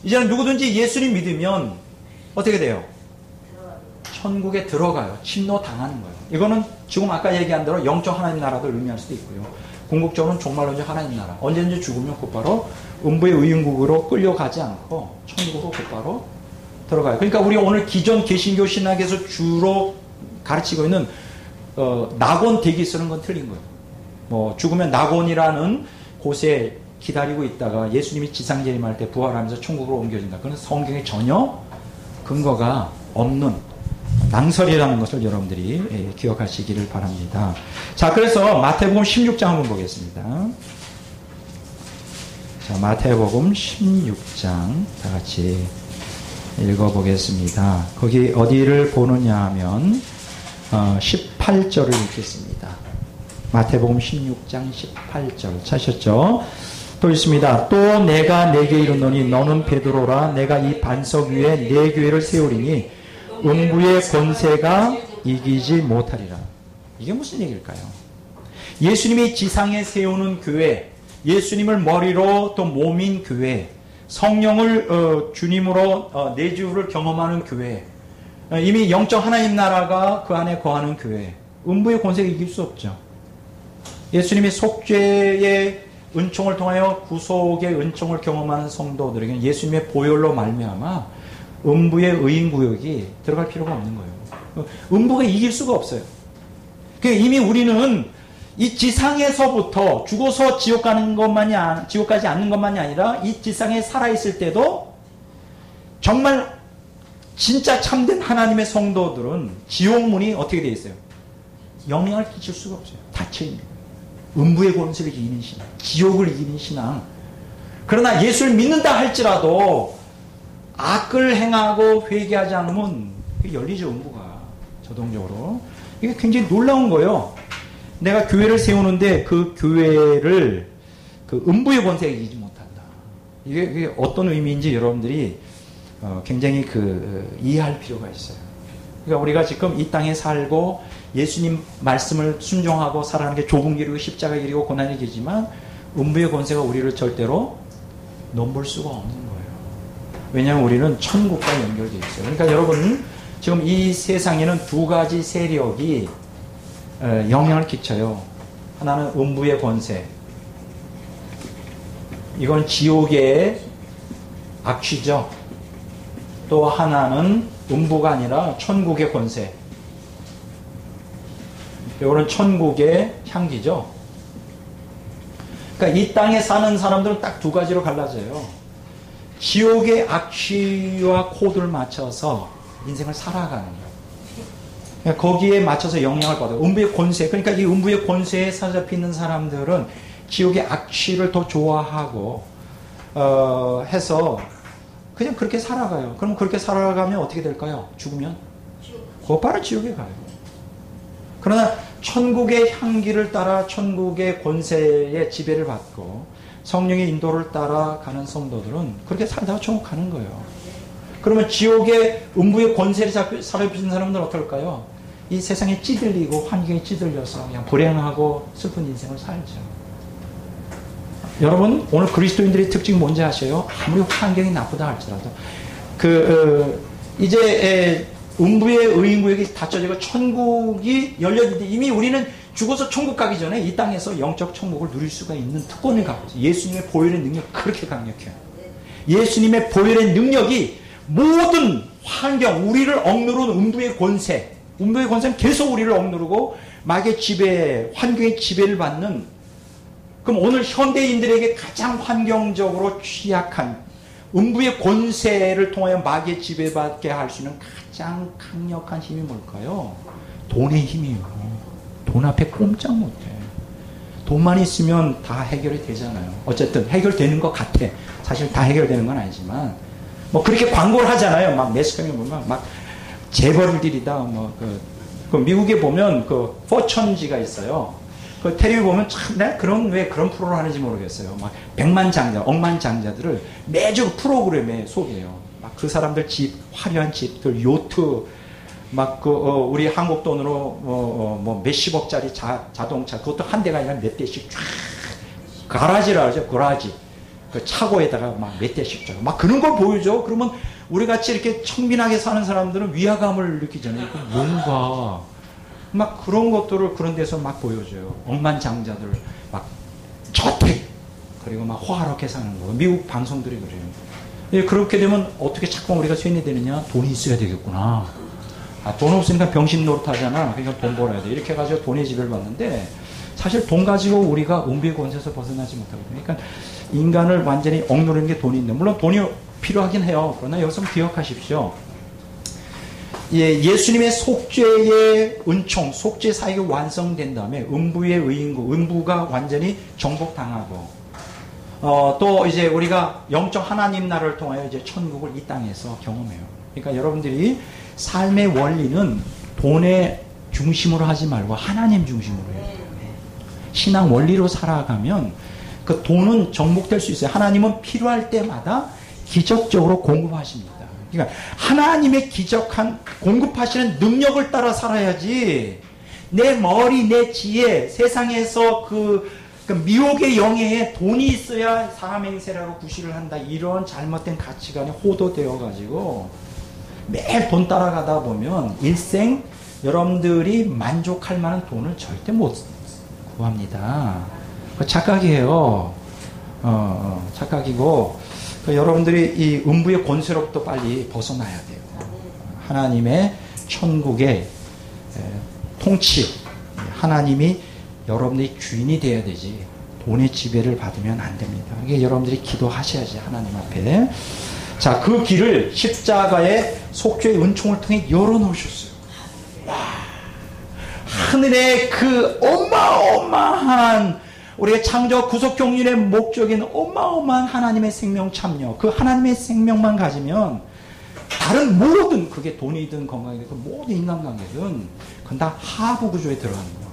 이제는 누구든지 예수님 믿으면 어떻게 돼요? 천국에 들어가요. 침노당하는 거예요. 이거는 지금 아까 얘기한 대로 영적 하나님 나라도 의미할 수도 있고요. 궁극적으로는 종말론적 하나님 나라. 언제든지 죽으면 곧바로 음부의 의인국으로 끌려가지 않고 천국으로 곧바로 들어가요. 그러니까 우리 오늘 기존 개신교 신학에서 주로 가르치고 있는 낙원 대기 쓰는 건 틀린 거예요. 뭐 죽으면 낙원이라는 곳에 기다리고 있다가 예수님이 지상재림할 때 부활하면서 천국으로 옮겨진다. 그건 성경에 전혀 근거가 없는 낭설이라는 것을 여러분들이 기억하시기를 바랍니다. 자, 그래서 마태복음 16장 한번 보겠습니다. 자, 마태복음 16장 다 같이 읽어보겠습니다. 거기 어디를 보느냐 하면 18절을 읽겠습니다. 마태복음 16장 18절 찾으셨죠? 또 있습니다. 또 내가 내게 이르노니 너는 베드로라. 내가 이 반석 위에 내 교회를 세우리니 음부의 권세가 이기지 못하리라. 이게 무슨 얘기일까요? 예수님이 지상에 세우는 교회, 예수님을 머리로 또 몸인 교회, 성령을 주님으로 내주를 경험하는 교회, 이미 영적 하나님 나라가 그 안에 거하는 교회, 음부의 권세가 이길 수 없죠. 예수님이 속죄의 은총을 통하여 구속의 은총을 경험하는 성도들에게는 예수님의 보혈로 말미암아 음부의 의인구역이 들어갈 필요가 없는 거예요. 음부가 이길 수가 없어요. 그러니까 이미 우리는 이 지상에서부터 죽어서 지옥 가지 않는 것만이 아니라 이 지상에 살아있을 때도 정말 진짜 참된 하나님의 성도들은 지옥문이 어떻게 되어 있어요? 영향을 끼칠 수가 없어요. 닫혀 있는 거예요. 음부의 권세를 이기는 신앙, 지옥을 이기는 신앙. 그러나 예수를 믿는다 할지라도 악을 행하고 회개하지 않으면 열리죠, 음부가. 자동적으로. 이게 굉장히 놀라운 거예요. 내가 교회를 세우는데 그 교회를 그 음부의 권세가 이기지 못한다. 이게 어떤 의미인지 여러분들이 굉장히 이해할 필요가 있어요. 그러니까 우리가 지금 이 땅에 살고 예수님 말씀을 순종하고 살아가는 게 좁은 길이고 십자가 길이고 고난의 길이지만 음부의 권세가 우리를 절대로 넘볼 수가 없는 거예요. 왜냐하면 우리는 천국과 연결되어 있어요. 그러니까 여러분 지금 이 세상에는 두 가지 세력이 영향을 끼쳐요. 하나는 음부의 권세. 이건 지옥의 악취죠. 또 하나는 음부가 아니라 천국의 권세. 이거는 천국의 향기죠. 그러니까 이 땅에 사는 사람들은 딱 두 가지로 갈라져요. 지옥의 악취와 코드를 맞춰서 인생을 살아가는 거예요. 그러니까 거기에 맞춰서 영향을 받아요. 음부의 권세. 그러니까 이 음부의 권세에 사로잡혀 있는 사람들은 지옥의 악취를 더 좋아하고 해서 그냥 그렇게 살아가요. 그럼 그렇게 살아가면 어떻게 될까요? 죽으면? 곧바로 지옥에 가요. 그러나 천국의 향기를 따라 천국의 권세의 지배를 받고 성령의 인도를 따라가는 성도들은 그렇게 살다가 천국 가는 거예요. 그러면 지옥의 음부의 권세를 사로잡힌 사람들은 어떨까요? 이 세상에 찌들리고 환경에 찌들려서 그냥 불행하고 슬픈 인생을 살죠. 여러분, 오늘 그리스도인들의 특징이 뭔지 아세요? 아무리 환경이 나쁘다 할지라도 이제 음부의 의인구역이 닫혀지고 천국이 열려있는데 이미 우리는 죽어서 천국 가기 전에 이 땅에서 영적 천국을 누릴 수가 있는 특권을 갖고 있어요. 예수님의 보혈의 능력이 그렇게 강력해요. 예수님의 보혈의 능력이 모든 환경, 우리를 억누르는 음부의 권세는 계속 우리를 억누르고 마귀의 지배, 환경의 지배를 받는, 그럼 오늘 현대인들에게 가장 환경적으로 취약한 음부의 권세를 통하여 마귀의 지배받게 할 수 있는 가장 강력한 힘이 뭘까요? 돈의 힘이에요. 돈 앞에 꼼짝 못해. 돈만 있으면 다 해결이 되잖아요. 어쨌든 해결되는 것 같아. 사실 다 해결되는 건 아니지만 뭐 그렇게 광고를 하잖아요. 막 매스컴에 보면 막 재벌들이다. 그 미국에 보면 그 포천지가 있어요. 그 텔레비 보면 참 왜 그런 프로를 하는지 모르겠어요. 막 백만장자, 억만장자들을 매주 프로그램에 소개해요. 막 그 사람들 집, 화려한 집들, 요트, 막 우리 한국 돈으로 뭐 몇십억짜리 자동차, 그것도 한 대가 아니라 몇 대씩 쫙, 가라지라 하죠. 가라지. 그 차고에다가 막 몇 대씩 쫙, 막 그런 걸 보여줘. 그러면 우리 같이 이렇게 청빈하게 사는 사람들은 위화감을 느끼잖아요. 뭔가 막 그런 것들을 그런 데서 막 보여줘요. 억만장자들 막 저택, 그리고 막 호화롭게 사는 거. 미국 방송들이 그래요. 예, 그렇게 되면 어떻게 자꾸 우리가 쇠뇌되느냐? 돈이 있어야 되겠구나. 돈 없으니까 병신 노릇하잖아. 그러니까 돈 벌어야 돼. 이렇게 해가지고 돈의 지배를 받는데 사실 돈 가지고 우리가 음부의 권세에서 벗어나지 못하거든요. 그러니까 인간을 완전히 억누르는 게 돈이 있는데, 물론 돈이 필요하긴 해요. 그러나 여기서 기억하십시오. 예수님의 속죄의 은총, 속죄 사역이 완성된 다음에 음부의 의인구, 음부가 완전히 정복당하고, 또 이제 우리가 영적 하나님 나라를 통하여 이제 천국을 이 땅에서 경험해요. 그러니까 여러분들이 삶의 원리는 돈의 중심으로 하지 말고 하나님 중심으로 해요. 신앙 원리로 살아가면 그 돈은 정복될 수 있어요. 하나님은 필요할 때마다 기적적으로 공급하십니다. 그러니까 하나님의 기적한 공급하시는 능력을 따라 살아야지, 내 머리, 내 지혜, 세상에서 그 미혹의 영예에 돈이 있어야 사함행세라고 구실을 한다, 이런 잘못된 가치관이 호도되어 가지고 매일 돈 따라가다 보면 일생 여러분들이 만족할 만한 돈을 절대 못 구합니다. 착각이에요. 착각이고, 여러분들이 이 음부의 권세로부터 빨리 벗어나야 돼요. 하나님의 천국의 통치, 하나님이 여러분들이 주인이 돼야 되지, 돈의 지배를 받으면 안 됩니다. 이게 여러분들이 기도하셔야지, 하나님 앞에. 자, 그 길을 십자가의 속죄의 은총을 통해 열어놓으셨어요. 와, 하늘의 그 어마어마한, 우리의 창조 구속 경륜의 목적인 어마어마한 하나님의 생명 참여, 그 하나님의 생명만 가지면 다른 모든, 그게 돈이든 건강이든 그 모든 인간관계든 그건 다 하부 구조에 들어가는 거예요.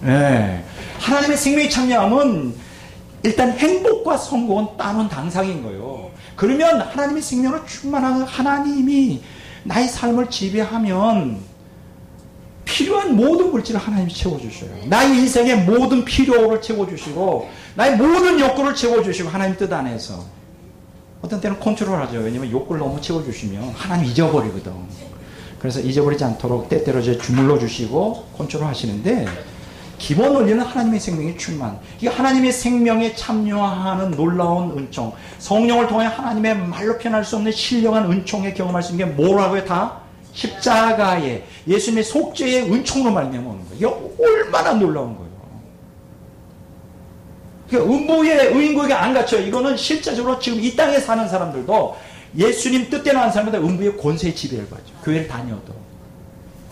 네. 하나님의 생명에 참여하면 일단 행복과 성공은 따놓은 당상인 거예요. 그러면 하나님의 생명으로 충만한 하나님이 나의 삶을 지배하면 필요한 모든 물질을 하나님이 채워주셔요. 나의 인생의 모든 필요를 채워주시고, 나의 모든 욕구를 채워주시고, 하나님 뜻 안에서. 어떤 때는 컨트롤하죠. 왜냐면 욕구를 너무 채워주시면 하나님 잊어버리거든. 그래서 잊어버리지 않도록 때때로 주물러 주시고 컨트롤 하시는데, 기본 원리는 하나님의 생명의 충만. 이게 하나님의 생명에 참여하는 놀라운 은총, 성령을 통해 하나님의 말로 표현할 수 없는 신령한 은총에 경험할 수 있는 게 뭐라고요? 다 십자가의 예수님의 속죄의 은총으로 말미암아 오는 거예요. 이게 얼마나 놀라운 거예요. 그러니까 음부의 의인구역에 안 갇혀요. 이거는 실제적으로 지금 이 땅에 사는 사람들도 예수님 뜻대로 하는 사람들 음부의 권세의 지배를 받죠. 교회를 다녀도.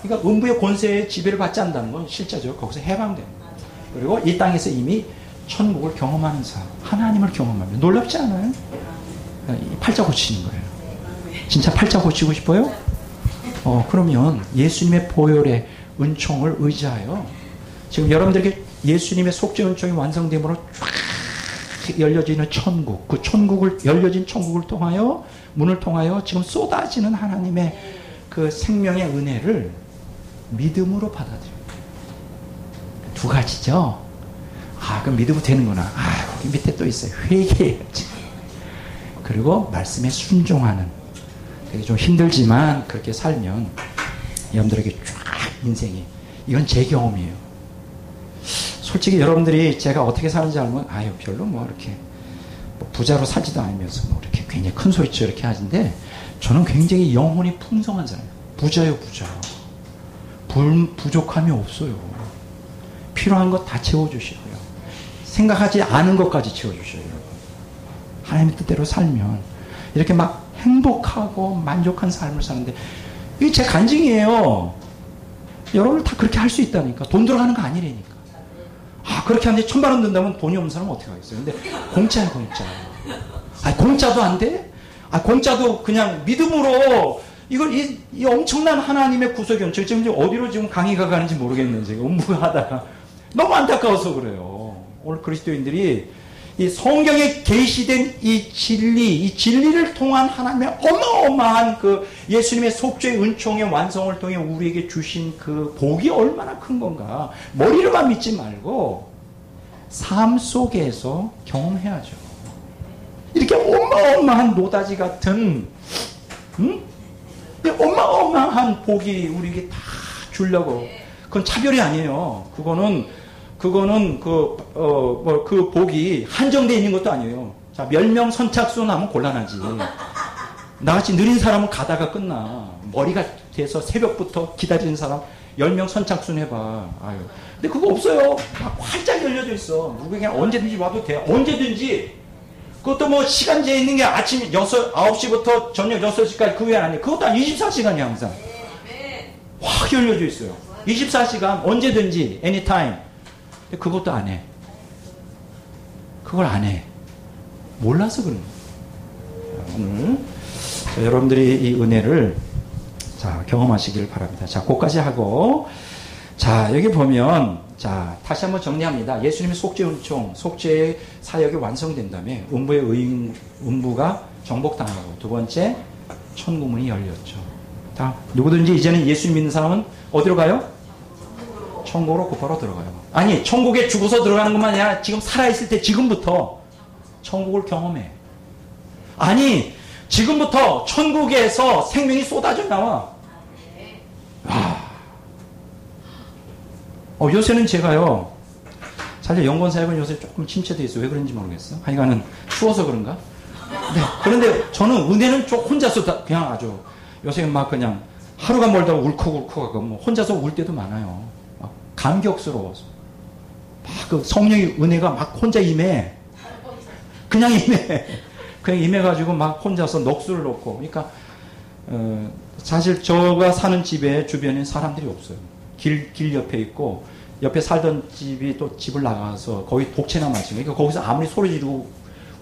그러니까 음부의 권세의 지배를 받지 않는다는 건 실제적으로 거기서 해방되는 거예요. 그리고 이 땅에서 이미 천국을 경험하는 사람, 하나님을 경험하면 놀랍지 않아요? 팔자 고치는 거예요. 진짜 팔자 고치고 싶어요? 그러면 예수님의 보혈의 은총을 의지하여 지금 여러분들에게 예수님의 속죄 은총이 완성됨으로 쫙 열려지는 천국, 그 천국을, 열려진 천국을 통하여, 문을 통하여 지금 쏟아지는 하나님의 그 생명의 은혜를 믿음으로 받아들여요. 두 가지죠. 아, 그럼 믿으면 되는구나. 아, 거기 밑에 또 있어요. 회개해야지. 그리고 말씀에 순종하는. 되게 좀 힘들지만 그렇게 살면 여러분들에게 쫙 인생이, 이건 제 경험이에요. 솔직히 여러분들이 제가 어떻게 사는지 알면 아유 별로 뭐 이렇게 뭐 부자로 살지도 않으면서 뭐 이렇게 굉장히 큰 소리쳐 이렇게 하는데, 저는 굉장히 영혼이 풍성한 사람이에요. 부자요 부자. 부족함이 없어요. 필요한 것 다 채워주시고요. 생각하지 않은 것까지 채워주셔요. 하나님의 뜻대로 살면 이렇게 막 행복하고 만족한 삶을 사는데, 이게 제 간증이에요. 여러분 다 그렇게 할 수 있다니까. 돈 들어가는 거 아니라니까. 아, 그렇게 하는데 1,000만 원 든다면 돈이 없는 사람은 어떻게 하겠어요? 근데 공짜야, 공짜. 아, 공짜도 안 돼? 아, 공짜도 그냥 믿음으로, 이걸, 이 엄청난 하나님의 구속의 연출, 지금 어디로 지금 강의가 가는지 모르겠는데, 제가 음부하다가. 너무 안타까워서 그래요. 오늘 그리스도인들이 이 성경에 계시된 이 진리를 통한 하나님의 어마어마한 그 예수님의 속죄의 은총의 완성을 통해 우리에게 주신 그 복이 얼마나 큰 건가. 머리로만 믿지 말고 삶 속에서 경험해야죠. 이렇게 어마어마한 노다지 같은 어마어마한 복이 우리에게 다 주려고. 그건 차별이 아니에요. 그거는 그 복이 한정되어 있는 것도 아니에요. 자, 10명 선착순 하면 곤란하지. 나같이 느린 사람은 가다가 끝나. 머리가 돼서 새벽부터 기다리는 사람 10명 선착순 해봐. 아유. 근데 그거 없어요. 막 활짝 열려져 있어. 누구에게 언제든지 와도 돼. 언제든지. 그것도 뭐 시간 제해 있는 게 아침 9시부터 저녁 6시까지 그 외에 아니에요. 그것도 한 24시간이야, 항상. 확 열려져 있어요. 24시간 언제든지, anytime. 근데 그것도 안 해. 그걸 안 해. 몰라서 그런 거예요. 오늘 여러분들이 이 은혜를 자 경험하시길 바랍니다. 자, 그것까지 하고, 자 여기 보면, 자 다시 한번 정리합니다. 예수님의 속죄 은총, 속죄의 사역이 완성된 다음에 음부가 정복당하고, 두 번째 천국문이 열렸죠. 다 누구든지 이제는 예수님 믿는 사람은 어디로 가요? 천국으로 곧바로 들어가요. 아니, 천국에 죽어서 들어가는 것만 아니라 지금 살아있을 때 지금부터 천국을 경험해. 아니, 지금부터 천국에서 생명이 쏟아져 나와. 요새는 제가요, 사실 연권사역은 요새 조금 침체되어 있어요. 왜 그런지 모르겠어요. 하여간은 추워서 그런가? 네. 그런데 저는 은혜는 좀 혼자서 그냥 아주 요새 막 그냥 하루가 멀다고 울컥울컥하고 뭐 혼자서 울 때도 많아요. 감격스러워서. 막 그 성령의 은혜가 막 혼자 임해. 그냥 임해. 그냥 임해가지고 막 혼자서 넋을 놓고. 그러니까, 사실 저가 사는 집에 주변에 사람들이 없어요. 길 옆에 있고, 옆에 살던 집이 또 집을 나가서 거의 독채나 마시고. 그러니까 거기서 아무리 소리 지르고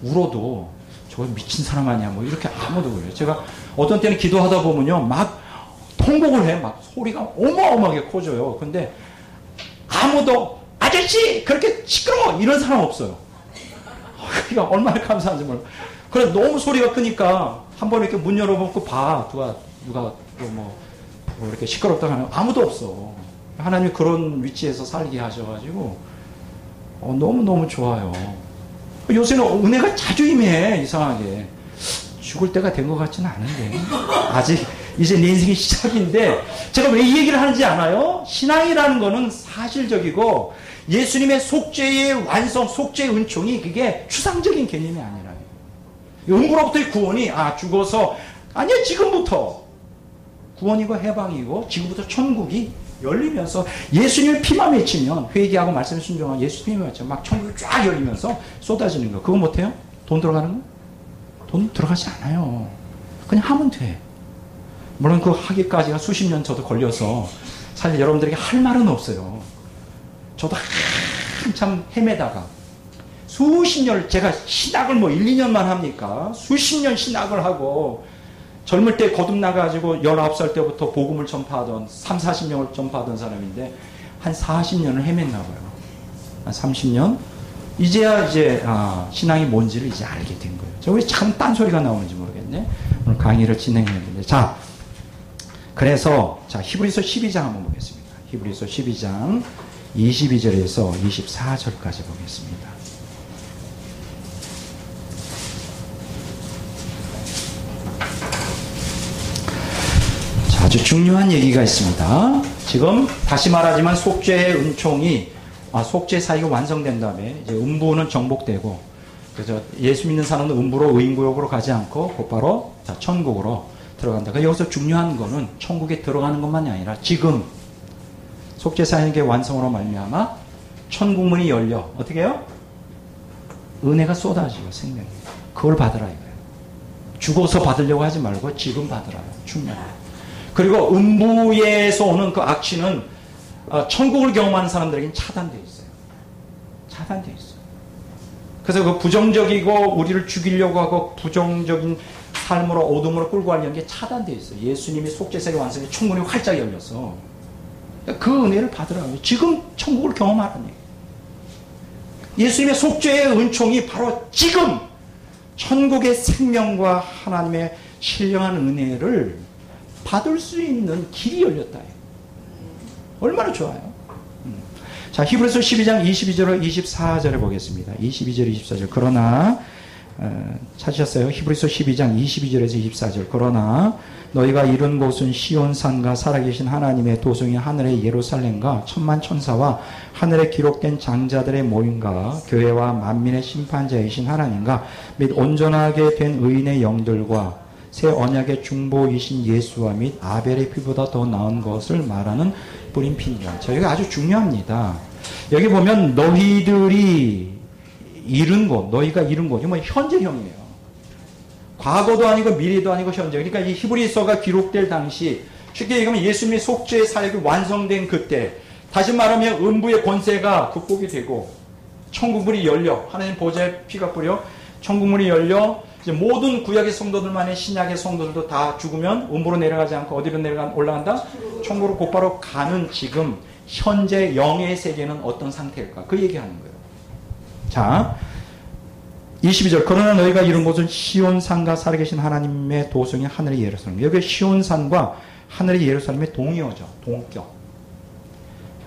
울어도 저거 미친 사람 아니야. 뭐 이렇게 아무도 그래요. 제가 어떤 때는 기도하다 보면요. 막 통곡을 해. 막 소리가 어마어마하게 커져요. 근데 아무도 아저씨 그렇게 시끄러워 이런 사람 없어요. 그러니까 얼마나 감사한지 몰라. 그래 너무 소리가 크니까 한번 이렇게 문 열어보고 봐. 누가 뭐 이렇게 시끄럽다고 하면 아무도 없어. 하나님이 그런 위치에서 살게 하셔가지고 너무너무 좋아요. 요새는 은혜가 자주 임해. 이상하게 죽을 때가 된 것 같지는 않은데, 아직 이제 내 인생이 시작인데, 제가 왜 이 얘기를 하는지 아나요? 신앙이라는 거는 사실적이고 예수님의 속죄의 완성, 속죄의 은총이 그게 추상적인 개념이 아니라요. 음부로부터의 구원이 죽어서 아니요, 지금부터 구원이고 해방이고 지금부터 천국이 열리면서 예수님의 피만 맺히면, 회개하고 말씀에 순종한 예수님이 맺히면 막 천국이 쫙 열리면서 쏟아지는 거. 그거 못해요? 돈 들어가는 거? 돈 들어가지 않아요. 그냥 하면 돼. 물론 그 하기까지가 수십 년 저도 걸려서 사실 여러분들에게 할 말은 없어요. 저도 한참 헤매다가 수십 년을, 제가 신학을 뭐 1, 2년만 합니까? 수십 년 신학을 하고 젊을 때 거듭나가지고 19살 때부터 복음을 전파하던 3, 40명을 전파하던 사람인데 한 40년을 헤맸나 봐요. 한 30년? 이제야 이제 신앙이 뭔지를 이제 알게 된 거예요. 저 왜 참 딴소리가 나오는지 모르겠네. 오늘 강의를 진행했는데. 자, 그래서 자 히브리서 12장 한번 보겠습니다. 히브리서 12장 22절에서 24절까지 보겠습니다. 자, 아주 중요한 얘기가 있습니다. 지금 다시 말하지만 속죄의 은총이 속죄 사이가 완성된 다음에 이제 음부는 정복되고, 그래서 예수 믿는 사람은 음부로 의인구역으로 가지 않고 곧바로 천국으로 들어간다. 그러니까 여기서 중요한 거는 천국에 들어가는 것만이 아니라 지금 속죄 사역의 완성으로 말미암아 천국문이 열려 어떻게 해요? 은혜가 쏟아지고 생명이. 그걸 받으라 이거예요. 죽어서 받으려고 하지 말고 지금 받으라요. 충분히. 그리고 음부에서 오는 그 악취는 천국을 경험하는 사람들에게는 차단되어 있어요. 차단되어 있어요. 그래서 그 부정적이고 우리를 죽이려고 하고 부정적인 삶으로 어둠으로 끌고 가려는 게 차단되어 있어요. 예수님이 속죄세계 완성에 충분히 활짝 열려서 그 은혜를 받으라고요. 지금 천국을 경험하라는 얘기예요. 예수님의 속죄의 은총이 바로 지금 천국의 생명과 하나님의 신령한 은혜를 받을 수 있는 길이 열렸다. 얼마나 좋아요. 자, 히브리서 12장 22절로 24절을 보겠습니다. 22절, 24절. 그러나 찾으셨어요? 히브리서 12장 22절에서 24절. 그러나 너희가 이룬 곳은 시온산과 살아계신 하나님의 도성이 하늘의 예루살렘과 천만 천사와 하늘에 기록된 장자들의 모임과 교회와 만민의 심판자이신 하나님과 및 온전하게 된 의인의 영들과 새 언약의 중보이신 예수와 및 아벨의 피보다 더 나은 것을 말하는 뿌린 피니라. 자, 여기 아주 중요합니다. 여기 보면 너희들이 이룬 곳, 너희가 이룬 곳, 이건 현재형이에요. 과거도 아니고 미래도 아니고 현재. 그러니까 이 히브리서가 기록될 당시, 쉽게 얘기하면 예수님의 속죄의 사역이 완성된 그때, 다시 말하면 음부의 권세가 극복이 되고 천국문이 열려, 하나님 보좌의 피가 뿌려 천국문이 열려 이제 모든 구약의 성도들만의 신약의 성도들도 다 죽으면 음부로 내려가지 않고 어디로 올라간다? 천국으로 곧바로 가는 지금 현재 영의 세계는 어떤 상태일까? 그 얘기하는 거예요. 자, 22절. 그러나 너희가 이룬 곳은 시온산과 살아계신 하나님의 도성이 하늘의 예루살렘. 여기 시온산과 하늘의 예루살렘의 동의어죠. 동격.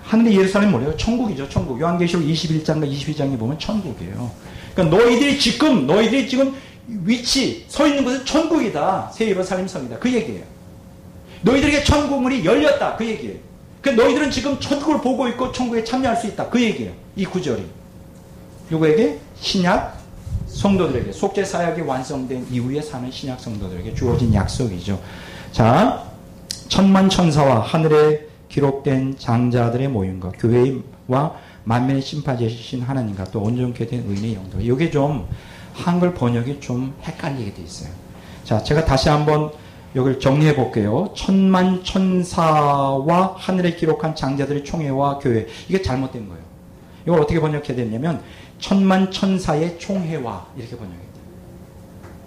하늘의 예루살렘이 뭐예요? 천국이죠. 천국. 요한계시록 21장과 22장에 보면 천국이에요. 그러니까 너희들이 지금 위치 서 있는 곳은 천국이다. 새 예루살렘 성이다. 그 얘기예요. 너희들에게 천국문이 열렸다. 그 얘기예요. 그러니까 너희들은 지금 천국을 보고 있고 천국에 참여할 수 있다. 그 얘기예요. 이 구절이. 누구에게? 신약 성도들에게. 속죄 사역이 완성된 이후에 사는 신약 성도들에게 주어진 약속이죠. 자, 천만 천사와 하늘에 기록된 장자들의 모임과 교회와 만민의 심판자이신 하나님과 또 온전케 된 의인의 영들. 이게 좀 한글 번역이 좀 헷갈리게 돼 있어요. 자, 제가 다시 한번 여기를 정리해 볼게요. 천만 천사와 하늘에 기록한 장자들의 총회와 교회. 이게 잘못된 거예요. 이걸 어떻게 번역해야 되냐면 천만 천사의 총회와 이렇게 번역해야 돼요.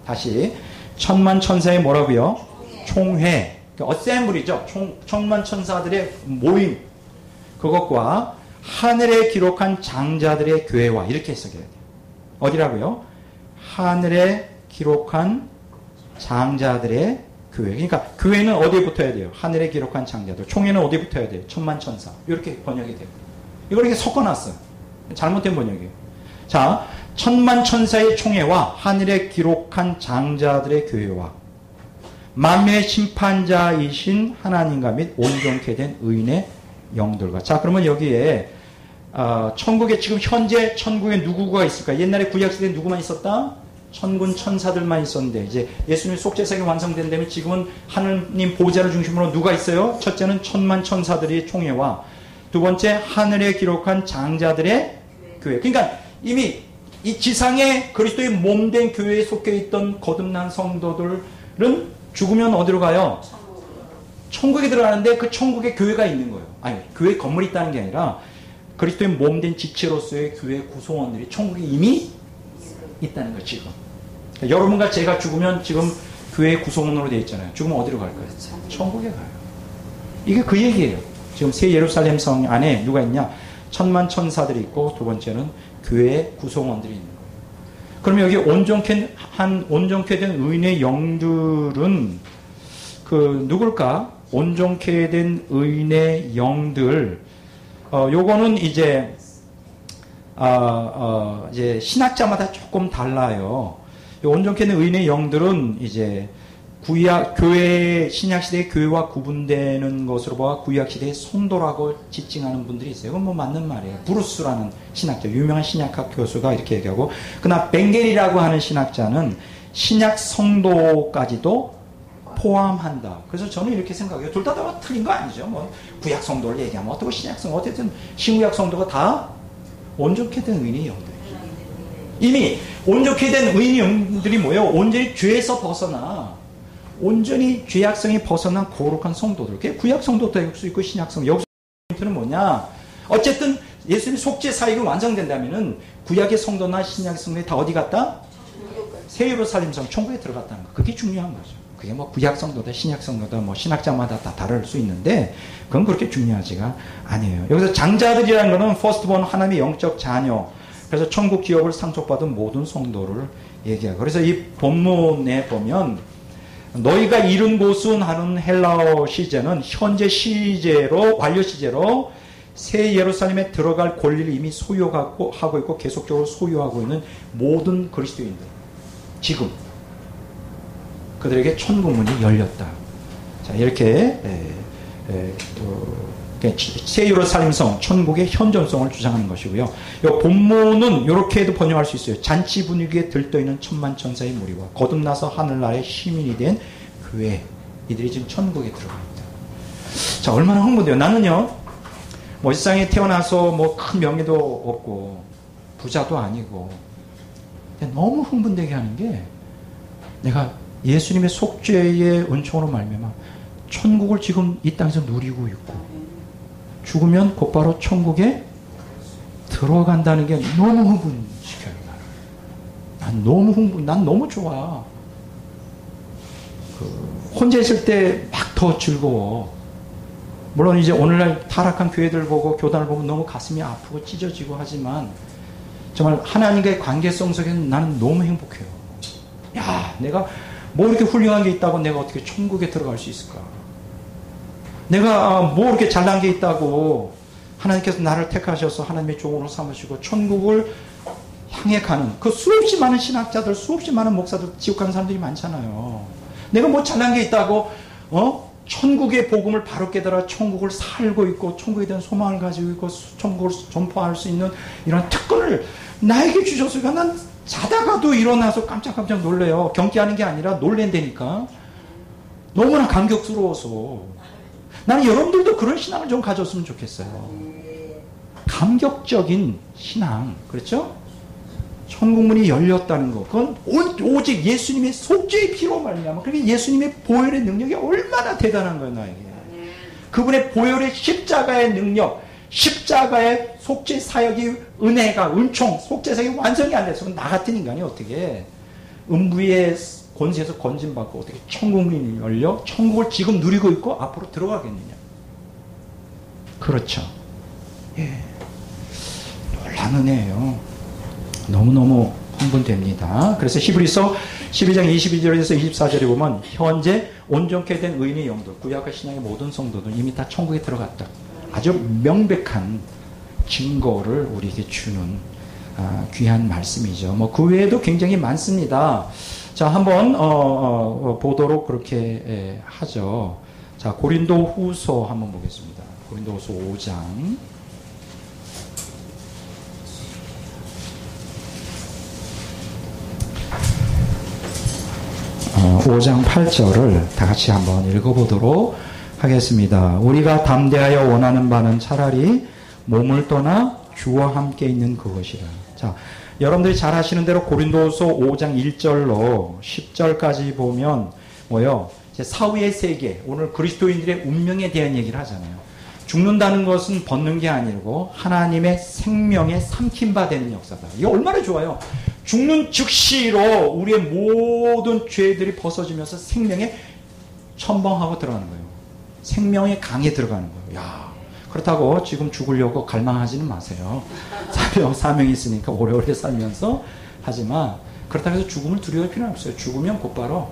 다시 천만 천사의 뭐라고요? 총회. 그러니까 어셈블이죠. 천만 천사들의 모임. 그것과 하늘에 기록한 장자들의 교회와 이렇게 해석해야 돼요. 어디라고요? 하늘에 기록한 장자들의 교회. 그러니까 교회는 어디에 붙어야 돼요? 하늘에 기록한 장자들. 총회는 어디에 붙어야 돼요? 천만 천사. 이렇게 번역이 돼요. 이걸 이렇게 섞어놨어요. 잘못된 번역이에요. 자, 천만 천사의 총회와 하늘에 기록한 장자들의 교회와 만민의 심판자이신 하나님과 및 온전케 된 의인의 영들과. 자, 그러면 여기에 천국에 지금 현재 천국에 누구가 있을까? 옛날에 구약시대에 누구만 있었다? 천군 천사들만 있었는데 이제 예수님의 속죄사역이 완성된다면 지금은 하느님 보좌를 중심으로 누가 있어요? 첫째는 천만 천사들의 총회와 두 번째 하늘에 기록한 장자들의 교회. 그러니까 이미 이 지상에 그리스도의 몸된 교회에 속해 있던 거듭난 성도들은 죽으면 어디로 가요? 천국에 들어가는데 그 천국에 교회가 있는 거예요. 아니, 교회 건물이 있다는 게 아니라 그리스도의 몸된 지체로서의 교회 구성원들이 천국에 이미 있다는 거예요, 지금. 그러니까 여러분과 제가 죽으면 지금 교회 구성원으로 되어 있잖아요. 죽으면 어디로 갈까요? 천국에 가요. 이게 그 얘기예요. 지금 새 예루살렘 성 안에 누가 있냐? 천만 천사들이 있고 두 번째는 교회 구성원들이 있는 거예요. 그러면 여기 온전케 된 의인의 영들은 누굴까? 온전케 된 의인의 영들. 요거는 이제 신학자마다 조금 달라요. 온전케 된 의인의 영들은 이제 교회, 신약시대의 교회와 구분되는 것으로 봐 구약시대의 성도라고 지칭하는 분들이 있어요. 그건 뭐 맞는 말이에요. 브루스라는 신학자, 유명한 신약학 교수가 이렇게 얘기하고, 그러나 벵겔이라고 하는 신학자는 신약 성도까지도 포함한다. 그래서 저는 이렇게 생각해요. 둘 다 틀린 거 아니죠. 뭐 구약 성도를 얘기하면 어떻고 신약 성도, 어쨌든 신구약 성도가 다 온전케 된 의인의 영들이죠. 이미 온전케 된 의인의 영들이 뭐예요? 온전히 죄에서 벗어나, 온전히 죄악성이 벗어난 거룩한 성도들. 그게 구약 성도도 될 수 있고 신약 성도. 여기서 포인트는 뭐냐? 어쨌든 예수님 속죄 사역이 완성된다면은 구약의 성도나 신약의 성도에 다 어디 갔다? 새 예루살렘성 천국에 들어갔다는 거. 그게 중요한 거죠. 그게 뭐 구약 성도다, 신약 성도다, 뭐 신학자마다 다 다를 수 있는데 그건 그렇게 중요하지가 아니에요. 여기서 장자들이라는 거는 퍼스트본 하나님의 영적 자녀. 그래서 천국 기업을 상속받은 모든 성도를 얘기하고. 그래서 이 본문에 보면 너희가 이룬 곳은 하는 헬라어 시제는 현재 시제로, 완료 시제로 새 예루살렘에 들어갈 권리를 이미 소유하고 있고 계속적으로 소유하고 있는 모든 그리스도인들. 지금 그들에게 천국문이 열렸다. 자, 이렇게 새 예루살렘성, 천국의 현존성을 주장하는 것이고요. 이 본문은 이렇게도 번역할 수 있어요. 잔치 분위기에 들떠있는 천만 천사의 무리와 거듭나서 하늘나라의 시민이 된 교회, 이들이 지금 천국에 들어가 있다. 자, 얼마나 흥분돼요. 나는요, 뭐 이 세상에 태어나서 뭐 큰 명예도 없고 부자도 아니고 너무 흥분되게 하는 게, 내가 예수님의 속죄의 은총으로 말미암아 천국을 지금 이 땅에서 누리고 있고 죽으면 곧바로 천국에 들어간다는 게 너무 흥분시켜요. 난 너무 좋아. 혼자 있을 때 막 더 즐거워. 물론 이제 오늘날 타락한 교회들 보고 교단을 보면 너무 가슴이 아프고 찢어지고 하지만 정말 하나님과의 관계성 속에는 나는 너무 행복해요. 야, 내가 뭐 이렇게 훌륭한 게 있다고 내가 어떻게 천국에 들어갈 수 있을까? 내가 뭐 이렇게 잘난 게 있다고 하나님께서 나를 택하셔서 하나님의 종으로 삼으시고 천국을 향해 가는 그 수없이 많은 신학자들, 수없이 많은 목사들, 지옥 가는 사람들이 많잖아요. 내가 뭐 잘난 게 있다고 천국의 복음을 바로 깨달아 천국을 살고 있고 천국에 대한 소망을 가지고 있고 천국을 전파할 수 있는 이런 특권을 나에게 주셨으니까 난 자다가도 일어나서 깜짝깜짝 놀래요. 경기하는 게 아니라 놀랜다니까. 너무나 감격스러워서. 나는 여러분들도 그런 신앙을 좀 가졌으면 좋겠어요. 감격적인 신앙. 그렇죠? 천국문이 열렸다는 거. 그건 오직 예수님의 속죄의 피로 말미암아. 그러니까 예수님의 보혈의 능력이 얼마나 대단한 거예요, 나에게. 그분의 보혈의 십자가의 능력, 십자가의 속죄 사역이 은혜가, 은총, 속죄 사역이 완성이 안 돼서 나 같은 인간이 어떻게 음부의 권세에서 건진받고 어떻게 천국문이 열려 천국을 지금 누리고 있고 앞으로 들어가겠느냐. 그렇죠. 예. 놀라운 은혜예요. 너무너무 흥분됩니다. 그래서 히브리서 12장 22절에서 24절에 보면 현재 온전케 된 의인의 영들, 구약과 신약의 모든 성도들 이미 다 천국에 들어갔다. 아주 명백한 증거를 우리에게 주는 귀한 말씀이죠. 뭐 그 외에도 굉장히 많습니다. 자, 한번 보도록 그렇게 하죠. 자, 고린도 후서 한번 보겠습니다. 고린도 후서 5장. 5장 8절을 다 같이 한번 읽어보도록 하겠습니다. 우리가 담대하여 원하는 바는 차라리 몸을 떠나 주와 함께 있는 그것이라. 자, 여러분들이 잘 아시는 대로 고린도서 5장 1절로 10절까지 보면 뭐요? 사후의 세계, 오늘 그리스도인들의 운명에 대한 얘기를 하잖아요. 죽는다는 것은 벗는 게 아니고 하나님의 생명에 삼킨 바 되는 역사다. 이게 얼마나 좋아요. 죽는 즉시로 우리의 모든 죄들이 벗어지면서 생명에 첨벙하고 들어가는 거예요. 생명의 강에 들어가는 거예요. 야, 그렇다고 지금 죽으려고 갈망하지는 마세요. 사명이 있으니까 오래오래 살면서. 하지만 그렇다고 해서 죽음을 두려워할 필요는 없어요. 죽으면 곧바로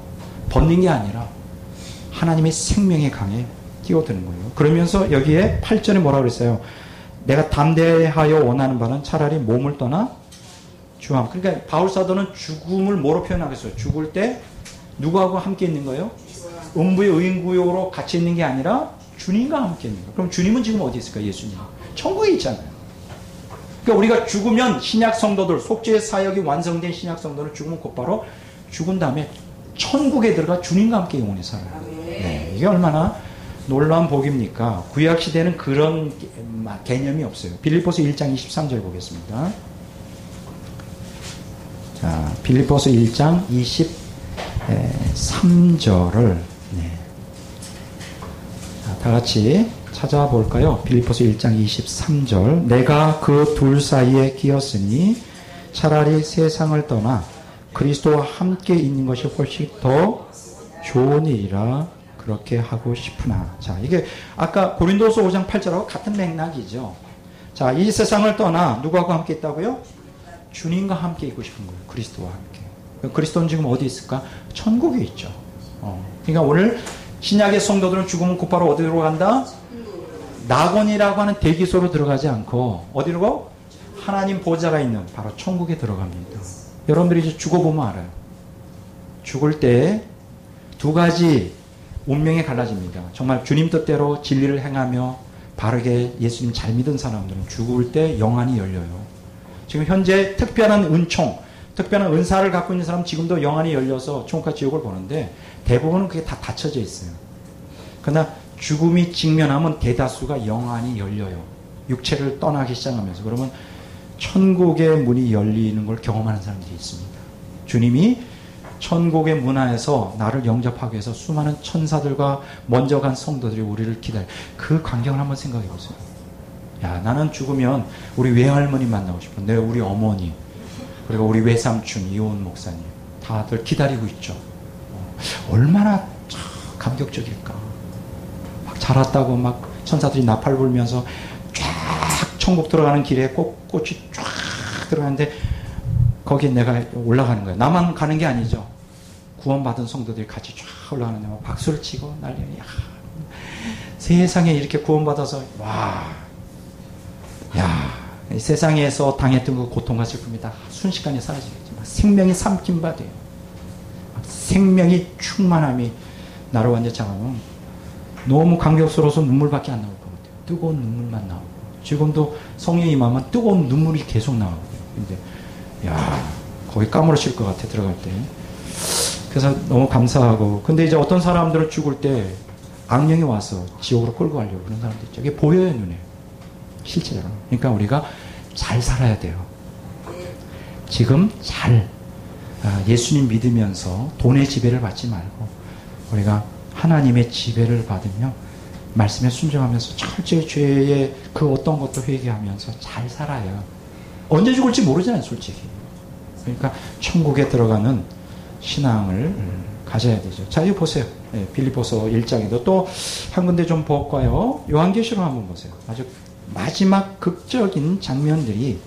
벗는 게 아니라 하나님의 생명의 강에 뛰어드는 거예요. 그러면서 여기에 8절에 뭐라고 그랬어요? 내가 담대하여 원하는 바는 차라리 몸을 떠나 주함. 그러니까 바울사도는 죽음을 뭐로 표현하겠어요? 죽을 때 누구하고 함께 있는 거예요? 음부의 의인구역으로 같이 있는 게 아니라 주님과 함께 있는 거예요. 그럼 주님은 지금 어디 있을까요? 예수님. 천국에 있잖아요. 그러니까 우리가 죽으면 신약 성도들, 속죄의 사역이 완성된 신약 성도는 죽으면 곧바로 죽은 다음에 천국에 들어가 주님과 함께 영원히 살아요. 네, 이게 얼마나 놀라운 복입니까? 구약 시대는 그런 개념이 없어요. 빌립보서 1장 23절 보겠습니다. 자, 빌립보서 1장 23절을 다 같이 찾아볼까요? 빌립보서 1장 23절. 내가 그 둘 사이에 끼었으니 차라리 세상을 떠나 그리스도와 함께 있는 것이 훨씬 더 좋은 일이라 그렇게 하고 싶으나. 자, 이게 아까 고린도서 5장 8절하고 같은 맥락이죠. 자, 이 세상을 떠나 누구하고 함께 있다고요? 주님과 함께 있고 싶은 거예요. 그리스도와 함께. 그리스도는 지금 어디 있을까? 천국에 있죠. 그러니까 오늘 신약의 성도들은 죽으면 곧바로 어디로 간다? 낙원이라고 하는 대기소로 들어가지 않고 어디로? 하나님 보좌가 있는 바로 천국에 들어갑니다. 여러분들이 이제 죽어보면 알아요. 죽을 때 두 가지 운명이 갈라집니다. 정말 주님 뜻대로 진리를 행하며 바르게 예수님 잘 믿은 사람들은 죽을 때 영안이 열려요. 지금 현재 특별한 은총, 특별한 은사를 갖고 있는 사람은 지금도 영안이 열려서 천국과 지옥을 보는데 대부분은 그게 다 닫혀져 있어요. 그러나 죽음이 직면하면 대다수가 영안이 열려요. 육체를 떠나기 시작하면서. 그러면 천국의 문이 열리는 걸 경험하는 사람들이 있습니다. 주님이 천국의 문화에서 나를 영접하기 위해서 수많은 천사들과 먼저 간 성도들이 우리를 기다려. 그 광경을 한번 생각해 보세요. 야, 나는 죽으면 우리 외할머니 만나고 싶어. 내 우리 어머니, 그리고 우리 외삼촌, 이호은 목사님 다들 기다리고 있죠. 얼마나 감격적일까. 막 자랐다고 막 천사들이 나팔 불면서 쫙 천국 들어가는 길에 꽃이 쫙 들어가는데 거기에 내가 올라가는 거예요. 나만 가는 게 아니죠. 구원받은 성도들이 같이 쫙 올라가는데 막 박수를 치고 난리야. 세상에 이렇게 구원받아서 와, 야, 세상에서 당했던 그 고통과 슬픔이 다 순식간에 사라지겠지만 생명이 삼킨 바 돼요. 생명이 충만함이 나를 완전히 장하면 너무 감격스러워서 눈물밖에 안 나올 것 같아요. 뜨거운 눈물만 나오고. 지금도 성령이 임하면 뜨거운 눈물이 계속 나오고요. 근데 야, 거기 까무러칠 것 같아, 들어갈 때. 그래서 너무 감사하고. 근데 이제 어떤 사람들은 죽을 때 악령이 와서 지옥으로 끌고 가려고 그런 사람들 있죠. 이게 보여요, 눈에. 실제로. 그러니까 우리가 잘 살아야 돼요. 지금 잘 예수님 믿으면서 돈의 지배를 받지 말고 우리가 하나님의 지배를 받으며 말씀에 순종하면서 철저히 죄의 그 어떤 것도 회개하면서 잘 살아야 언제 죽을지 모르잖아요, 솔직히. 그러니까 천국에 들어가는 신앙을 가져야 되죠. 자, 이거 보세요. 네, 빌립보서 1장에도 또 한 군데 좀 볼까요? 요한계시록 한번 보세요. 아주 마지막 극적인 장면들이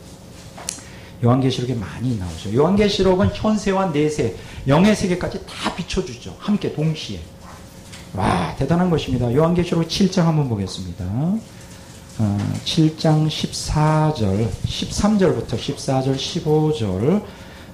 요한계시록에 많이 나오죠. 요한계시록은 현세와 내세, 영의 세계까지 다 비춰주죠. 함께 동시에. 와, 대단한 것입니다. 요한계시록 7장 한번 보겠습니다. 7장 14절, 13절부터 14절, 15절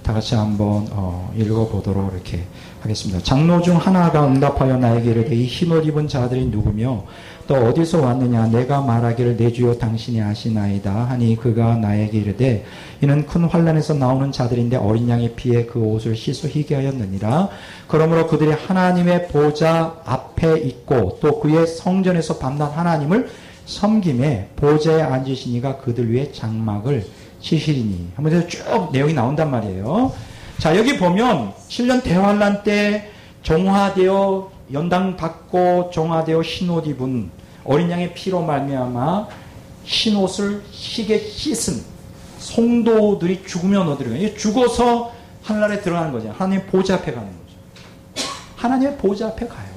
다 같이 한번 읽어보도록 이렇게 하겠습니다. 장로 중 하나가 응답하여 나에게 이르되 이 흰옷 입은 자들이 누구며 또 어디서 왔느냐. 내가 말하기를 내 주여 당신이 아시나이다 하니 그가 나에게 이르되 이는 큰 환난에서 나오는 자들인데 어린 양의 피에 그 옷을 씻어 희게 하였느니라. 그러므로 그들이 하나님의 보좌 앞에 있고 또 그의 성전에서 밤낮 하나님을 섬김에 보좌에 앉으시니가 그들 위에 장막을 치시리니. 한번 쭉 내용이 나온단 말이에요. 자, 여기 보면 7년 대환란 때 정화되어 연당받고 정화되어 흰옷 입은 어린 양의 피로 말미암아 흰옷을 희게 씻은 성도들이 죽으면 어디로 가요? 죽어서 하늘나라에 들어가는 거죠. 하나님의 보좌 앞에 가는 거죠. 하나님의 보좌 앞에 가요.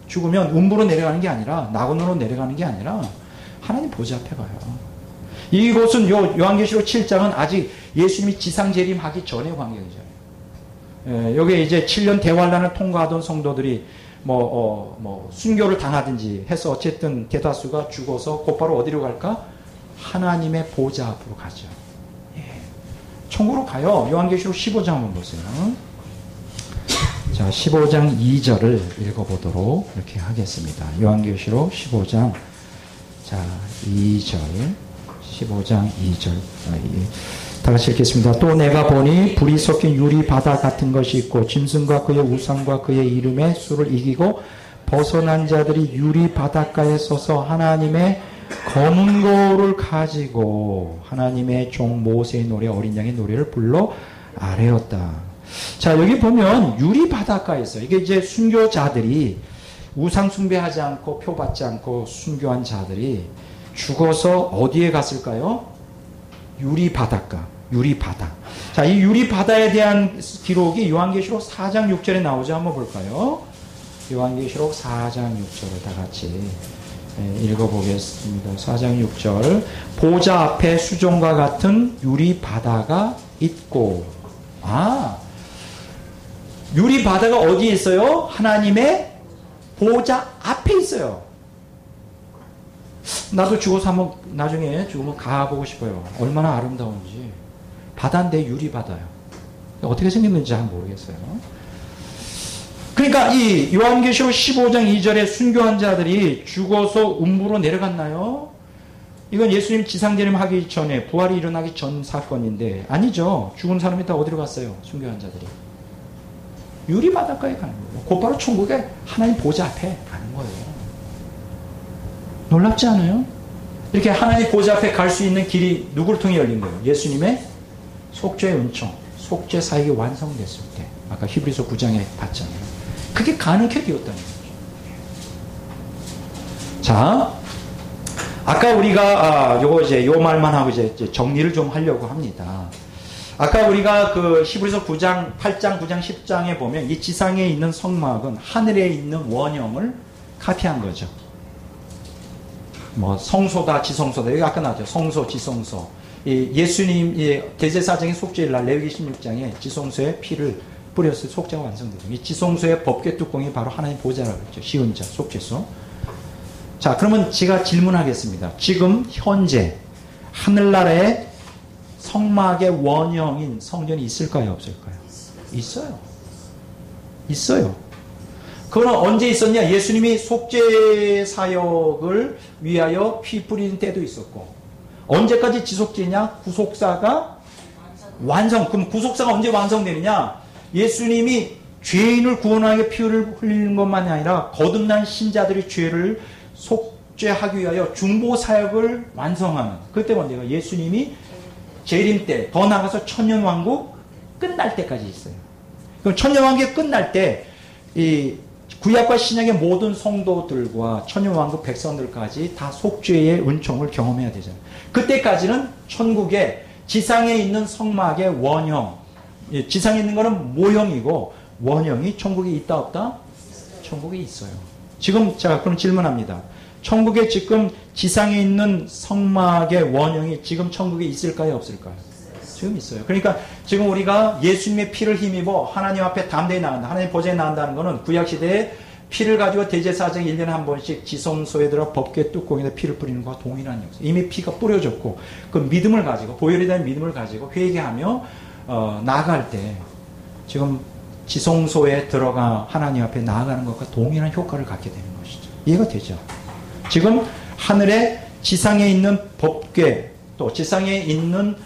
죽으면 음부로 내려가는 게 아니라 낙원으로 내려가는 게 아니라 하나님 보좌 앞에 가요. 이곳은 요한계시록 7장은 아직 예수님이 지상 재림하기 전의 광경이잖아요. 여기에 이제 7년 대환란을 통과하던 성도들이 순교를 당하든지 해서 어쨌든 대다수가 죽어서 곧바로 어디로 갈까? 하나님의 보좌 앞으로 가죠. 천국으로 가요. 요한계시록 15장 한번 보세요. 자, 15장 2절을 읽어보도록 이렇게 하겠습니다. 요한계시록 15장, 자, 2절. 15장 2절. 다 같이 읽겠습니다. 또 내가 보니 불이 섞인 유리 바다 같은 것이 있고 짐승과 그의 우상과 그의 이름의 수를 이기고 벗어난 자들이 유리 바닷가에 서서 하나님의 검은 거울을 가지고 하나님의 종 모세의 노래 어린 양의 노래를 불러 아뢰었다. 자, 여기 보면 유리 바닷가에서 이게 이제 순교자들이 우상 숭배하지 않고 표받지 않고 순교한 자들이 죽어서 어디에 갔을까요? 유리 바닷가, 유리 바다. 자, 이 유리 바다에 대한 기록이 요한계시록 4장 6절에 나오죠. 한번 볼까요? 요한계시록 4장 6절을 다 같이 읽어보겠습니다. 4장 6절. 보좌 앞에 수종과 같은 유리 바다가 있고, 유리 바다가 어디에 있어요? 하나님의 보좌 앞에 있어요. 나도 죽어서 한번 나중에 죽으면 가보고 싶어요. 얼마나 아름다운지. 바다인데 유리 바다요. 어떻게 생겼는지 잘 모르겠어요. 그러니까 이 요한계시록 15장 2절에 순교한 자들이 죽어서 음부로 내려갔나요? 이건 예수님 지상재림하기 전에 부활이 일어나기 전 사건인데 아니죠. 죽은 사람이 다 어디로 갔어요? 순교한 자들이. 유리 바닷가에 가는 거예요. 곧바로 천국에 하나님 보좌 앞에 가는 거예요. 놀랍지 않아요? 이렇게 하나님 보좌 앞에 갈 수 있는 길이 누구를 통해 열린 거예요? 예수님의 속죄의 은총, 속죄 사역이 완성됐을 때 아까 히브리서 9장에 봤잖아요. 그게 가능하게 되었다는 거죠. 자, 아까 우리가 요 말만 하고 이제 정리를 좀 하려고 합니다. 아까 우리가 그 히브리서 9장, 8장, 9장, 10장에 보면 이 지상에 있는 성막은 하늘에 있는 원형을 카피한 거죠. 성소다, 지성소다. 여기 아까 나왔죠. 성소, 지성소. 예수님, 대제사장의 속죄일 날, 레위기 16장에 지성소에 피를 뿌렸을 속죄가 완성되죠. 이 지성소의 법궤 뚜껑이 바로 하나님 보좌라고 했죠. 시은자, 속죄소. 자, 그러면 제가 질문하겠습니다. 지금, 현재, 하늘나라에 성막의 원형인 성전이 있을까요? 없을까요? 있어요. 있어요. 그거는 언제 있었냐? 예수님이 속죄 사역을 위하여 피 뿌리는 때도 있었고, 언제까지 지속되냐? 구속사가 완성. 그럼 구속사가 언제 완성되느냐? 예수님이 죄인을 구원하게 피를 흘리는 것만이 아니라 거듭난 신자들의 죄를 속죄하기 위하여 중보 사역을 완성하는. 그때 언제가 예수님이 재림 때, 더 나아가서 천년왕국 끝날 때까지 있어요. 그럼 천년왕국이 끝날 때 이 구약과 신약의 모든 성도들과 천년왕국 백성들까지 다 속죄의 은총을 경험해야 되잖아요. 그때까지는 천국에 지상에 있는 성막의 원형, 지상에 있는 거는 모형이고 원형이 천국에 있다 없다? 천국에 있어요. 지금 제가 그럼 질문합니다. 천국에 지금 지상에 있는 성막의 원형이 지금 천국에 있을까요? 없을까요? 지금 있어요. 그러니까 지금 우리가 예수님의 피를 힘입어 하나님 앞에 담대히 나간다. 하나님 보좌에 나간다는 것은 구약시대에 피를 가지고 대제사장이 1년에 한 번씩 지성소에 들어 법궤 뚜껑에다 피를 뿌리는 것과 동일한 역사. 이미 피가 뿌려졌고 그 믿음을 가지고 보혈에 대한 믿음을 가지고 회개하며 나아갈 때 지금 지성소에 들어가 하나님 앞에 나아가는 것과 동일한 효과를 갖게 되는 것이죠. 이해가 되죠? 지금 하늘에 지상에 있는 법궤 또 지상에 있는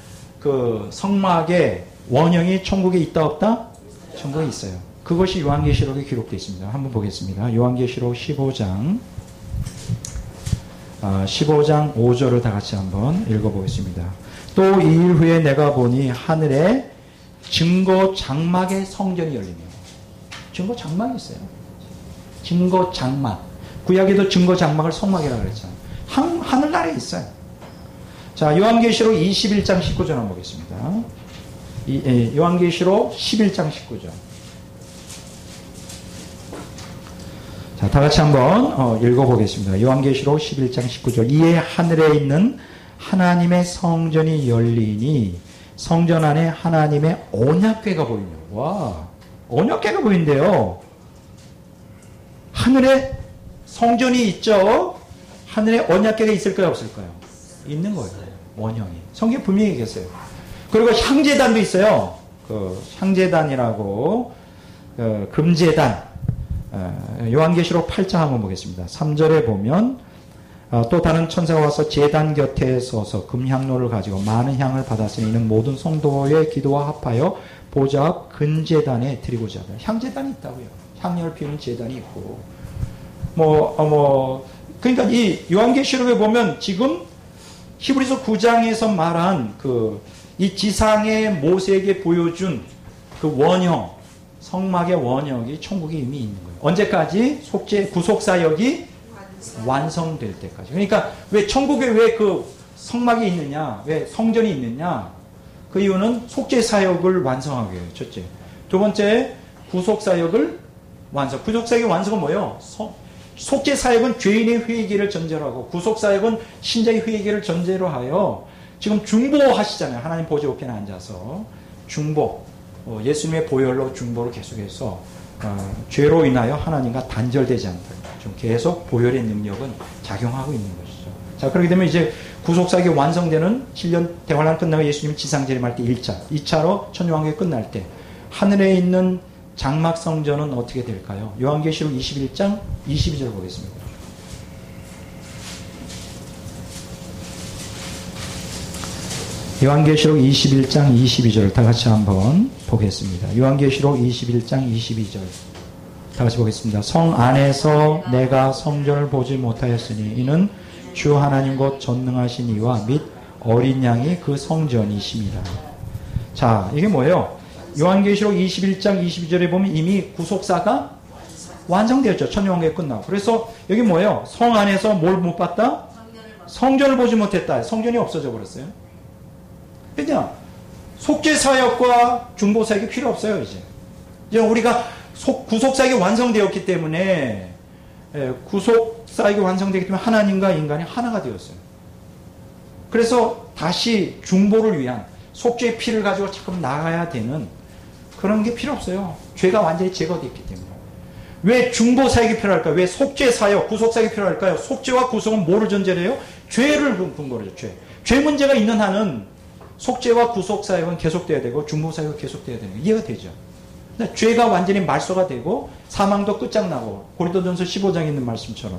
그 성막의 원형이 천국에 있다 없다? 천국에 있어요. 그것이 요한계시록에 기록되어 있습니다. 한번 보겠습니다. 요한계시록 15장 5절을 다 같이 한번 읽어보겠습니다. 또 2일 후에 내가 보니 하늘에 증거 장막의 성전이 열리며 증거 장막이 있어요. 증거 장막. 구약에도 증거 장막을 성막이라고 그랬잖아요. 하늘나라에 있어요. 자, 요한계시록 21장 19절 한번 보겠습니다. 요한계시록 11장 19절. 자, 다 같이 한번 읽어보겠습니다. 요한계시록 11장 19절. 이에 하늘에 있는 하나님의 성전이 열리니 성전 안에 하나님의 언약궤가 보이며. 와, 언약궤가 보인대요. 하늘에 성전이 있죠. 하늘에 언약궤가 있을까요, 없을까요? 있는 거예요. 원형이. 성경 분명히 얘기했어요. 그리고 향제단도 있어요. 그 향제단이라고 금제단. 요한계시록 8장 한번 보겠습니다. 3절에 보면 또 다른 천사가 와서 제단 곁에 서서 금향로를 가지고 많은 향을 받았으니 이는 모든 성도의 기도와 합하여 보좌 앞 근제단에 드리고자 하다. 향제단이 있다고요. 향료를 피우는 제단이 있고 그러니까 이 요한계시록에 보면 지금 히브리서 9장에서 말한 이 지상의 모세에게 보여준 그 원형, 성막의 원형이 천국에 이미 있는 거예요. 언제까지? 구속사역이 완성될 때까지. 그러니까 왜 천국에 왜 그 성막이 있느냐? 왜 성전이 있느냐? 그 이유는 속죄사역을 완성하기 위해요. 첫째. 두 번째, 구속사역을 완성. 구속사역의 완성은 뭐예요? 속죄사역은 죄인의 회개를 전제로 하고 구속사역은 신자의 회개를 전제로 하여 지금 중보하시잖아요. 하나님 보좌 우편에 앉아서 중보, 예수님의 보혈로 중보를 계속해서 죄로 인하여 하나님과 단절되지 않도록 좀 계속 보혈의 능력은 작용하고 있는 것이죠. 자, 그렇게 되면 이제 구속사역이 완성되는 7년 대환란 끝나고 예수님 지상 재림할 때 1차, 2차로 천유왕국이 끝날 때 하늘에 있는 장막 성전은 어떻게 될까요? 요한계시록 21장 22절 보겠습니다. 요한계시록 21장 22절 다 같이 한번 보겠습니다. 요한계시록 21장 22절 다 같이 보겠습니다. 성 안에서 내가 성전을 보지 못하였으니 이는 주 하나님 곧 전능하신 이와 및 어린 양이 그 성전이심이라. 자, 이게 뭐예요? 요한계시록 21장 22절에 보면 이미 구속사가 완성되었죠. 천년왕국이 끝나고. 그래서 여기 뭐예요? 성 안에서 뭘 못 봤다? 성전을 보지 못했다. 성전이 없어져 버렸어요. 그냥 속죄사역과 중보사역이 필요 없어요. 이제 우리가 구속사역이 완성되었기 때문에 구속사역이 완성되기 때문에 하나님과 인간이 하나가 되었어요. 그래서 다시 중보를 위한 속죄의 피를 가지고 자꾸 나가야 되는 그런 게 필요 없어요. 죄가 완전히 제거됐기 때문에. 왜 중보사역이 필요할까요? 왜 속죄사역, 구속사역이 필요할까요? 속죄와 구속은 뭐를 전제로 해요? 죄를 근거로 하죠. 죄 문제가 있는 한은 속죄와 구속사역은 계속돼야 되고 중보사역은 계속돼야 되는 거 이해가 되죠. 근데 죄가 완전히 말소가 되고 사망도 끝장나고 고린도전서 15장에 있는 말씀처럼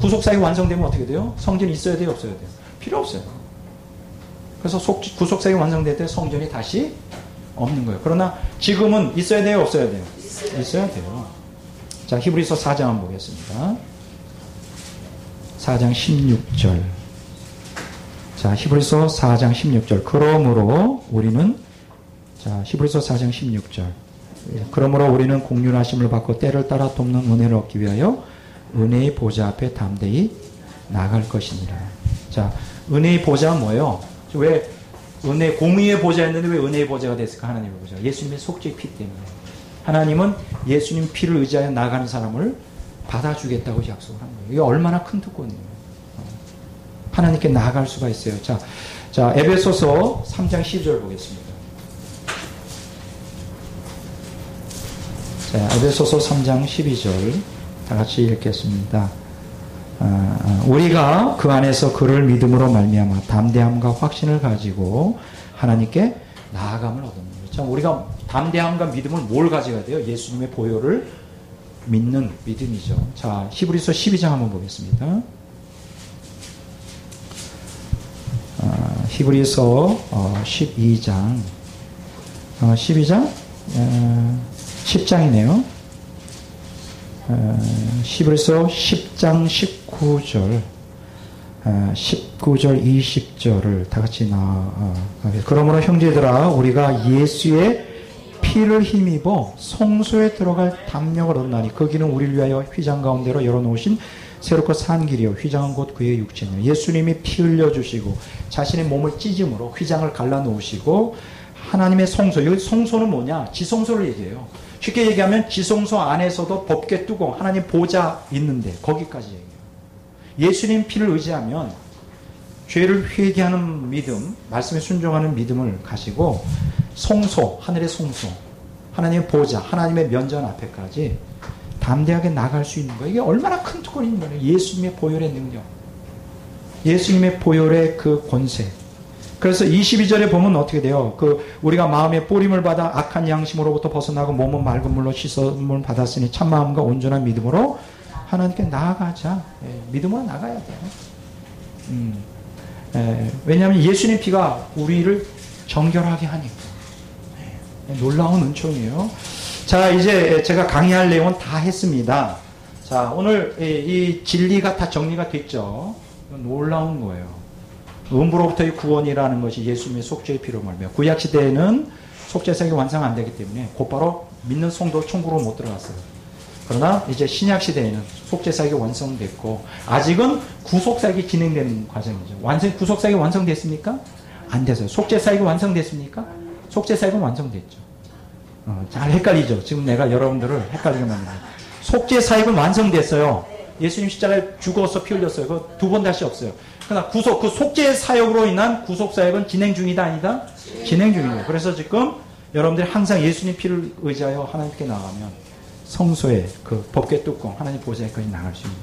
구속사역이 완성되면 어떻게 돼요? 성전이 있어야 돼요? 없어야 돼요? 필요 없어요. 그래서 구속사역이 완성될 때 성전이 다시 없는 거예요. 그러나 지금은 있어야 돼요? 없어야 돼요? 있어야 돼요. 자, 히브리서 4장 한번 보겠습니다. 4장 16절. 자, 히브리서 4장 16절. 그러므로 우리는, 자, 히브리서 4장 16절. 그러므로 우리는 공륜하심을 받고 때를 따라 돕는 은혜를 얻기 위하여 은혜의 보좌 앞에 담대히 나갈 것이니라. 자, 은혜의 보좌는 뭐예요? 왜 공의의 보좌였는데 왜 은혜의 보좌가 됐을까? 하나님의 보좌. 예수님의 속죄의 피 때문에. 하나님은 예수님 피를 의지하여 나가는 사람을 받아주겠다고 약속을 한 거예요. 이게 얼마나 큰 특권이에요. 하나님께 나아갈 수가 있어요. 자, 에베소서 3장 12절 보겠습니다. 자, 에베소서 3장 12절 다 같이 읽겠습니다. 우리가 그 안에서 그를 믿음으로 말미암아 담대함과 확신을 가지고 하나님께 나아감을 얻는 거예요. 참 우리가 담대함과 믿음을 뭘 가져야 돼요? 예수님의 보혈을 믿는 믿음이죠. 자, 히브리서 12장 한번 보겠습니다. 히브리서 12장 12장 10장이네요. 히브리서 10장 19절 19절 20절을 다 같이 그러므로 형제들아 우리가 예수의 피를 힘입어 성소에 들어갈 담력을 얻나니 그 길은 우리를 위하여 휘장 가운데로 열어놓으신 새롭고 산 길이요 휘장은 곧 그의 육체니라. 예수님이 피 흘려주시고 자신의 몸을 찢음으로 휘장을 갈라놓으시고 하나님의 성소, 여기 성소는 뭐냐? 지성소를 얘기해요. 쉽게 얘기하면 지성소 안에서도 법궤 뚜껑, 하나님 보좌 있는데 거기까지 얘기해요. 예수님 피를 의지하면 죄를 회개하는 믿음, 말씀에 순종하는 믿음을 가지고 성소, 하늘의 성소, 하나님의 보좌, 하나님의 면전 앞에까지 담대하게 나갈 수 있는 거예요. 이게 얼마나 큰 특권인 거예요. 예수님의 보혈의 능력, 예수님의 보혈의 그 권세. 그래서 22절에 보면 어떻게 돼요? 우리가 마음의 뿌림을 받아 악한 양심으로부터 벗어나고 몸은 맑은 물로 씻음을 받았으니 참마음과 온전한 믿음으로 하나님께 나아가자. 믿음으로 나가야 돼요. 왜냐하면 예수님 피가 우리를 정결하게 하니까. 놀라운 은총이에요. 자, 이제 제가 강의할 내용은 다 했습니다. 자, 오늘 이 진리가 다 정리가 됐죠. 놀라운 거예요. 음부로부터의 구원이라는 것이 예수님의 속죄의 피로 말미암아. 구약 시대에는 속죄사역이 완성 안 되기 때문에 곧바로 믿는 성도 천국으로 못 들어갔어요. 그러나 이제 신약 시대에는 속죄사역이 완성됐고 아직은 구속사역이 진행되는 과정이죠. 구속사역이 완성됐습니까? 안 됐어요. 속죄사역이 완성됐습니까? 속죄사역은 완성됐죠. 잘 헷갈리죠. 지금 내가 여러분들을 헷갈리게 만듭니다. 속죄사역은 완성됐어요. 예수님 십자가에 죽어서 피 흘렸어요. 그거 두 번 다시 없어요. 그러나 그 속죄 사역으로 인한 구속 사역은 진행 중이다 아니다? 진행 중이에요. 그래서 지금 여러분들이 항상 예수님 피를 의지하여 하나님께 나가면 성소의 그 법궤 뚜껑 하나님 보좌에까지 나갈 수 있는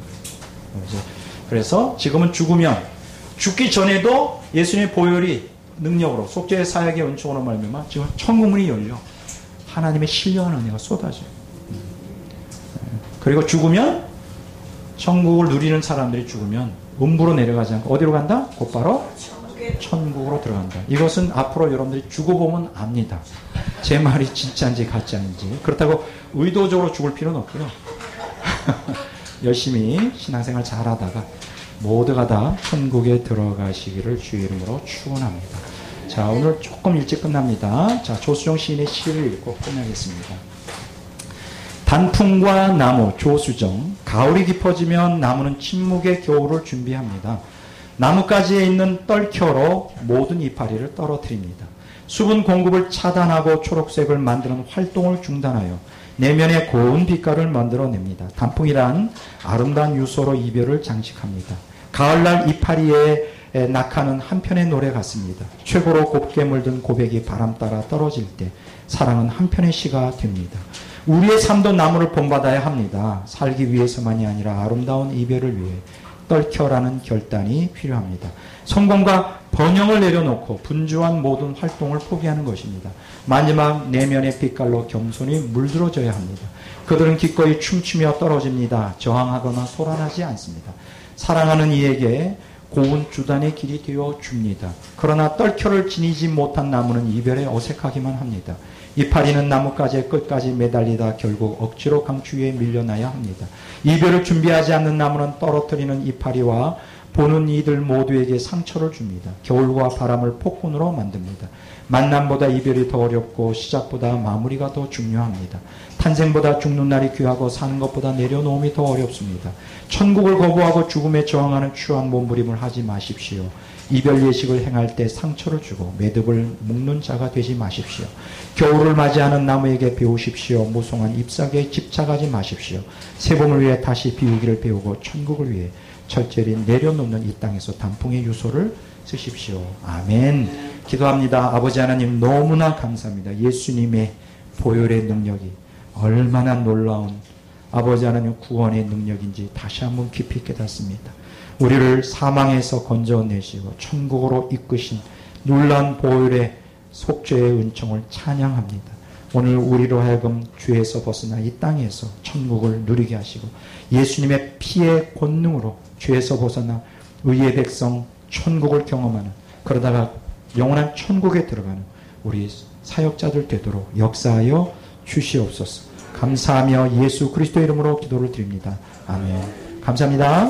거예요. 그래서 지금은 죽기 전에도 예수님의 보혈이 능력으로 속죄 사역의 은총으로 말미암아 지금 천국문이 열려 하나님의 신령한 은혜가 쏟아져요. 그리고 죽으면 천국을 누리는 사람들이 죽으면 음부로 내려가지 않고 어디로 간다? 곧바로 천국으로 들어간다. 이것은 앞으로 여러분들이 죽어보면 압니다. 제 말이 진짜인지 가짜인지. 그렇다고 의도적으로 죽을 필요는 없고요. 열심히 신앙생활 잘하다가 모두가 다 천국에 들어가시기를 주의 이름으로 축원합니다. 자, 오늘 조금 일찍 끝납니다. 자, 조수정 시인의 시를 읽고 끝내겠습니다. 단풍과 나무, 조수정. 가을이 깊어지면 나무는 침묵의 겨울을 준비합니다. 나뭇가지에 있는 떨켜로 모든 이파리를 떨어뜨립니다. 수분 공급을 차단하고 초록색을 만드는 활동을 중단하여 내면의 고운 빛깔을 만들어냅니다. 단풍이란 아름다운 유소로 이별을 장식합니다. 가을날 이파리의 낙하는 한편의 노래 같습니다. 최고로 곱게 물든 고백이 바람 따라 떨어질 때 사랑은 한편의 시가 됩니다. 우리의 삶도 나무를 본받아야 합니다. 살기 위해서만이 아니라 아름다운 이별을 위해 떨켜라는 결단이 필요합니다. 성공과 번영을 내려놓고 분주한 모든 활동을 포기하는 것입니다. 마지막 내면의 빛깔로 겸손히 물들어져야 합니다. 그들은 기꺼이 춤추며 떨어집니다. 저항하거나 소란하지 않습니다. 사랑하는 이에게 고운 주단의 길이 되어 줍니다. 그러나 떨켜를 지니지 못한 나무는 이별에 어색하기만 합니다. 이파리는 나뭇가지의 끝까지 매달리다 결국 억지로 강추 위에 밀려나야 합니다. 이별을 준비하지 않는 나무는 떨어뜨리는 이파리와 보는 이들 모두에게 상처를 줍니다. 겨울과 바람을 폭군으로 만듭니다. 만남보다 이별이 더 어렵고 시작보다 마무리가 더 중요합니다. 탄생보다 죽는 날이 귀하고 사는 것보다 내려놓음이 더 어렵습니다. 천국을 거부하고 죽음에 저항하는 추한 몸부림을 하지 마십시오. 이별 예식을 행할 때 상처를 주고 매듭을 묶는 자가 되지 마십시오. 겨울을 맞이하는 나무에게 배우십시오. 무성한 잎사귀에 집착하지 마십시오. 새봄을 위해 다시 비우기를 배우고 천국을 위해 철저히 내려놓는 이 땅에서 단풍의 유소를 쓰십시오. 아멘. 기도합니다. 아버지 하나님 너무나 감사합니다. 예수님의 보혈의 능력이 얼마나 놀라운 아버지 하나님 구원의 능력인지 다시 한번 깊이 깨닫습니다. 우리를 사망에서 건져내시고 천국으로 이끄신 놀라운 보혈의 속죄의 은총을 찬양합니다. 오늘 우리로 하여금 죄에서 벗어나 이 땅에서 천국을 누리게 하시고 예수님의 피의 권능으로 죄에서 벗어나 의의 백성 천국을 경험하는 그러다가 영원한 천국에 들어가는 우리 사역자들 되도록 역사하여 주시옵소서. 감사하며 예수 그리스도 이름으로 기도를 드립니다. 아멘. 감사합니다.